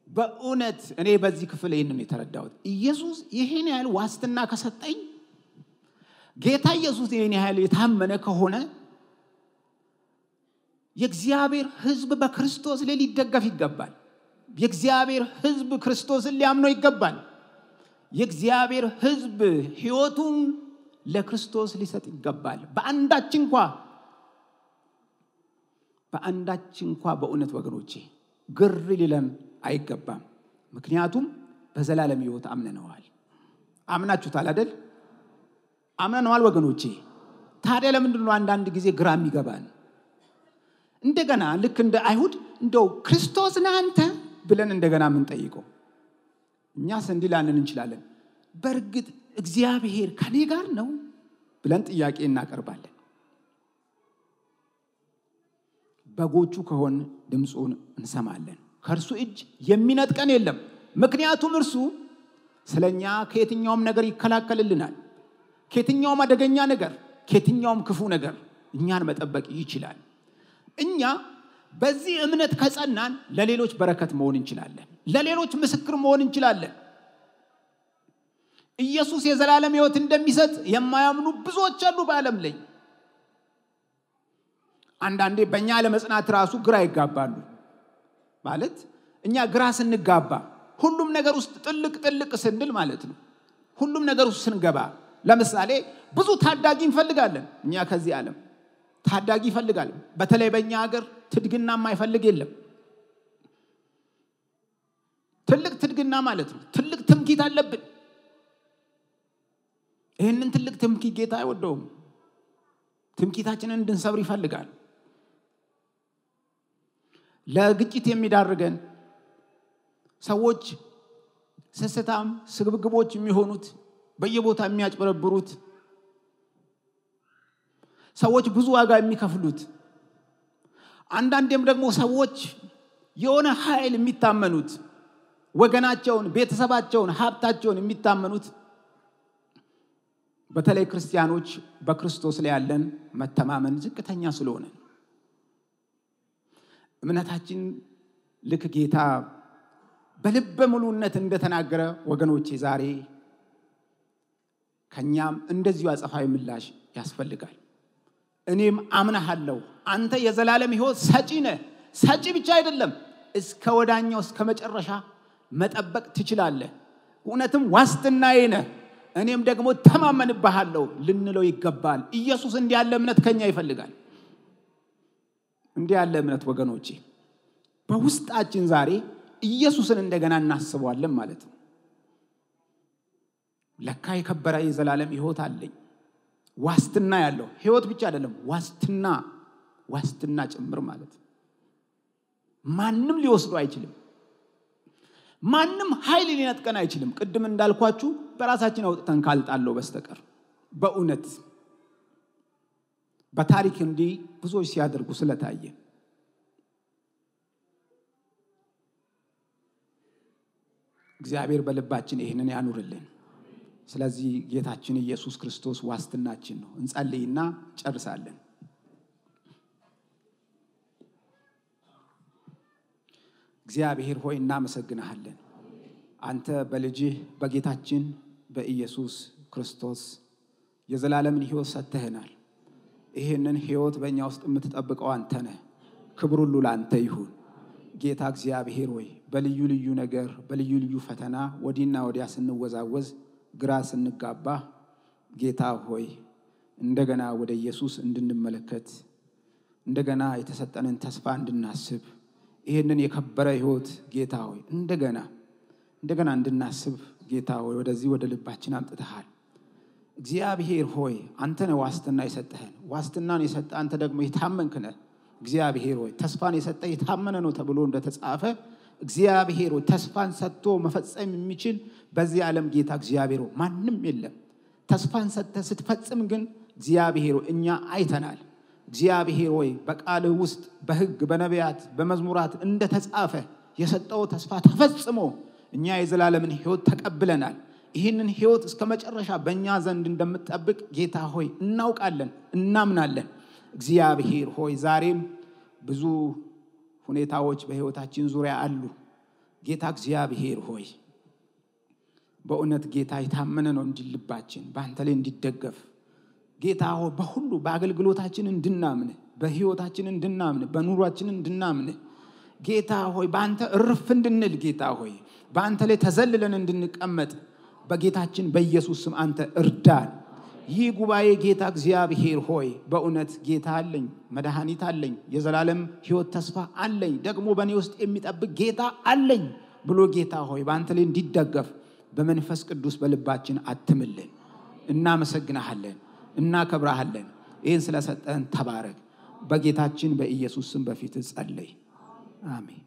በእውነት እኔ በዚህ ክፍል ይሄንን የተረዳሁት ኢየሱስ ይሄን ያህል ዋስትና ከሰጠኝ፣ ጌታ ኢየሱስ ይሄን ያህል የታመነ ከሆነ የእግዚአብሔር ሕዝብ በክርስቶስ ላይ ሊደገፍ ይገባል። የእግዚአብሔር ሕዝብ ክርስቶስን ሊያምነው ይገባል። የእግዚአብሔር ሕዝብ ሕይወቱን ለክርስቶስ ሊሰጥ ይገባል። በአንዳች እንኳ በእውነት ወገኖቼ ግር ሊለን አይገባም። ምክንያቱም በዘላለም ሕይወት አምነነዋል። አምናችሁታል አይደል? አምነነዋል ወገኖቼ። ታዲያ ለምንድን ነው አንዳንድ ጊዜ ግራ የሚገባን? እንደገና ልክ እንደ አይሁድ እንደው ክርስቶስ ነህ አንተ ብለን እንደገና ምን ጠይቀው? እኛስ እንዲላለን እንችላለን። በርግጥ እግዚአብሔር ከኔ ጋር ነው ብለን ጥያቄ እናቀርባለን። በጎቹ ከሆን ድምጹን እንሰማለን። ከርሱ እጅ የሚነጥቀን የለም። ምክንያቱም እርሱ ስለኛ ከየትኛውም ነገር ይከላከልልናል። ከየትኛውም አደገኛ ነገር፣ ከየትኛውም ክፉ ነገር እኛን መጠበቅ ይችላል። እኛ በዚህ እምነት ከጸናን ለሌሎች በረከት መሆን እንችላለን። ለሌሎች ምስክር መሆን እንችላለን። ኢየሱስ የዘላለም ሕይወት እንደሚሰጥ የማያምኑ ብዙዎች አሉ በዓለም ላይ። አንዳንዴ በእኛ ለመጽናት ራሱ ግራ ይጋባሉ። ማለት እኛ ግራ ስንጋባ ሁሉም ነገር ውስጥ ጥልቅ ስንል ማለት ነው። ሁሉም ነገር ውስጥ ስንገባ ለምሳሌ ብዙ ታዳጊ እንፈልጋለን። እኛ ከዚህ ዓለም ታዳጊ ይፈልጋል። በተለይ በእኛ ሀገር ትድግና የማይፈልግ የለም። ትልቅ ትድግና ማለት ነው። ትልቅ ትምክህት አለብን። ይሄንን ትልቅ ትምክህት ጌታ አይወደውም። ትምክህታችንን እንድንሰብር ይፈልጋል። ለግጭት የሚዳርገን ሰዎች ስስታም ስግብግቦች የሚሆኑት በየቦታ የሚያጭበረብሩት ሰዎች ብዙ ዋጋ የሚከፍሉት አንዳንዴም ደግሞ ሰዎች የሆነ ኃይል የሚታመኑት ወገናቸውን ቤተሰባቸውን ሀብታቸውን የሚታመኑት በተለይ ክርስቲያኖች በክርስቶስ ላይ ያለን መተማመን ዝቅተኛ ስለሆነ እምነታችን ልክ ጌታ በልበ ሙሉነት እንደተናገረ ወገኖቼ ዛሬ ከኛም እንደዚሁ አጸፋዊ ምላሽ ያስፈልጋል። እኔም አምናለሁ አንተ የዘላለም ሕይወት ሰጪ ነህ። ሰጪ ብቻ አይደለም እስከ ወዳኛው እስከ መጨረሻ መጠበቅ ትችላለህ። እውነትም ዋስትናዬ ነህ። እኔም ደግሞ ተማመንብሃለሁ ልንለው ይገባል። ኢየሱስ እንዲህ ያለ እምነት ከኛ ይፈልጋል። እንዲህ ያለ እምነት ወገኖቼ በውስጣችን ዛሬ ኢየሱስን እንደገና እናስበዋለን ማለት ነው። ለካ የከበረ የዘላለም ሕይወት አለኝ። ዋስትና ያለው ሕይወት ብቻ አይደለም ዋስትና ጭምር ማለት ነው። ማንም ሊወስዱ አይችልም። ማንም ኃይል ሊነጥቀን አይችልም። ቅድም እንዳልኳችሁ በራሳችን አውጥተን ካልጣለው በስተቀር በእውነት በታሪክ እንዲህ ብዙዎች ሲያደርጉ ስለታየ እግዚአብሔር በልባችን ይሄንን ያኑርልን። ስለዚህ ጌታችን ኢየሱስ ክርስቶስ ዋስትናችን ነው። እንጸልይና ጨርሳለን። እግዚአብሔር ሆይ እናመሰግናለን። አንተ በልጅህ በጌታችን በኢየሱስ ክርስቶስ የዘላለምን ሕይወት ሰጥተህናል። ይሄንን ሕይወት በእኛ ውስጥ የምትጠብቀው አንተ ነህ። ክብር ሁሉ ላንተ ይሁን። ጌታ እግዚአብሔር ሆይ በልዩ ልዩ ነገር በልዩ ልዩ ፈተና ወዲና ወዲያ ስንወዛወዝ ግራ ስንጋባ ጌታ ሆይ እንደገና ወደ ኢየሱስ እንድንመለከት እንደገና የተሰጠንን ተስፋ እንድናስብ ይሄንን የከበረ ሕይወት ጌታ ሆይ እንደገና እንድናስብ ጌታ ሆይ ወደዚህ ወደ ልባችን አምጥተሃል። እግዚአብሔር ሆይ አንተ ነህ ዋስትና የሰጠህን። ዋስትናን የሰጠህ አንተ ደግሞ የታመንክ ነህ። እግዚአብሔር ሆይ ተስፋን የሰጠህ የታመነ ነው ተብሎ እንደተጻፈ እግዚአብሔር ሆይ ተስፋን ሰጥቶ መፈጸም የሚችል በዚህ ዓለም ጌታ እግዚአብሔር ሆይ ማንም የለም። ተስፋን ሰጥተህ ስትፈጽም ግን እግዚአብሔር ሆይ እኛ አይተናል። እግዚአብሔር ሆይ በቃልህ ውስጥ በሕግ በነቢያት በመዝሙራት እንደተጻፈ የሰጠው ተስፋ ተፈጽሞ እኛ የዘላለምን ሕይወት ተቀብለናል። ይህንን ሕይወት እስከ መጨረሻ በእኛ ዘንድ እንደምትጠብቅ ጌታ ሆይ እናውቃለን፣ እናምናለን። እግዚአብሔር ሆይ ዛሬም ብዙ ሁኔታዎች በሕይወታችን ዙሪያ አሉ። ጌታ እግዚአብሔር ሆይ በእውነት ጌታ የታመነ ነው እንዲልባችን በአንተ ላይ እንዲደገፍ ጌታ ሆይ በሁሉ በአገልግሎታችን እንድናምን በሕይወታችን እንድናምን በኑሯችን እንድናምን ጌታ ሆይ በአንተ እርፍ እንድንል ጌታ ሆይ በአንተ ላይ ተዘልለን እንድንቀመጥ በጌታችን በኢየሱስ ስም አንተ እርዳን። ይህ ጉባኤ ጌታ እግዚአብሔር ሆይ በእውነት ጌታ አለኝ፣ መድኃኒት አለኝ፣ የዘላለም ሕይወት ተስፋ አለኝ፣ ደግሞ በእኔ ውስጥ የሚጠብቅ ጌታ አለኝ ብሎ ጌታ ሆይ በአንተ ላይ እንዲደገፍ በመንፈስ ቅዱስ በልባችን አትምልን። እናመሰግናለን፣ እናከብራለን። ይህን ስለሰጠን ተባረክ። በጌታችን በኢየሱስ ስም በፊት ጸልይ። አሜን።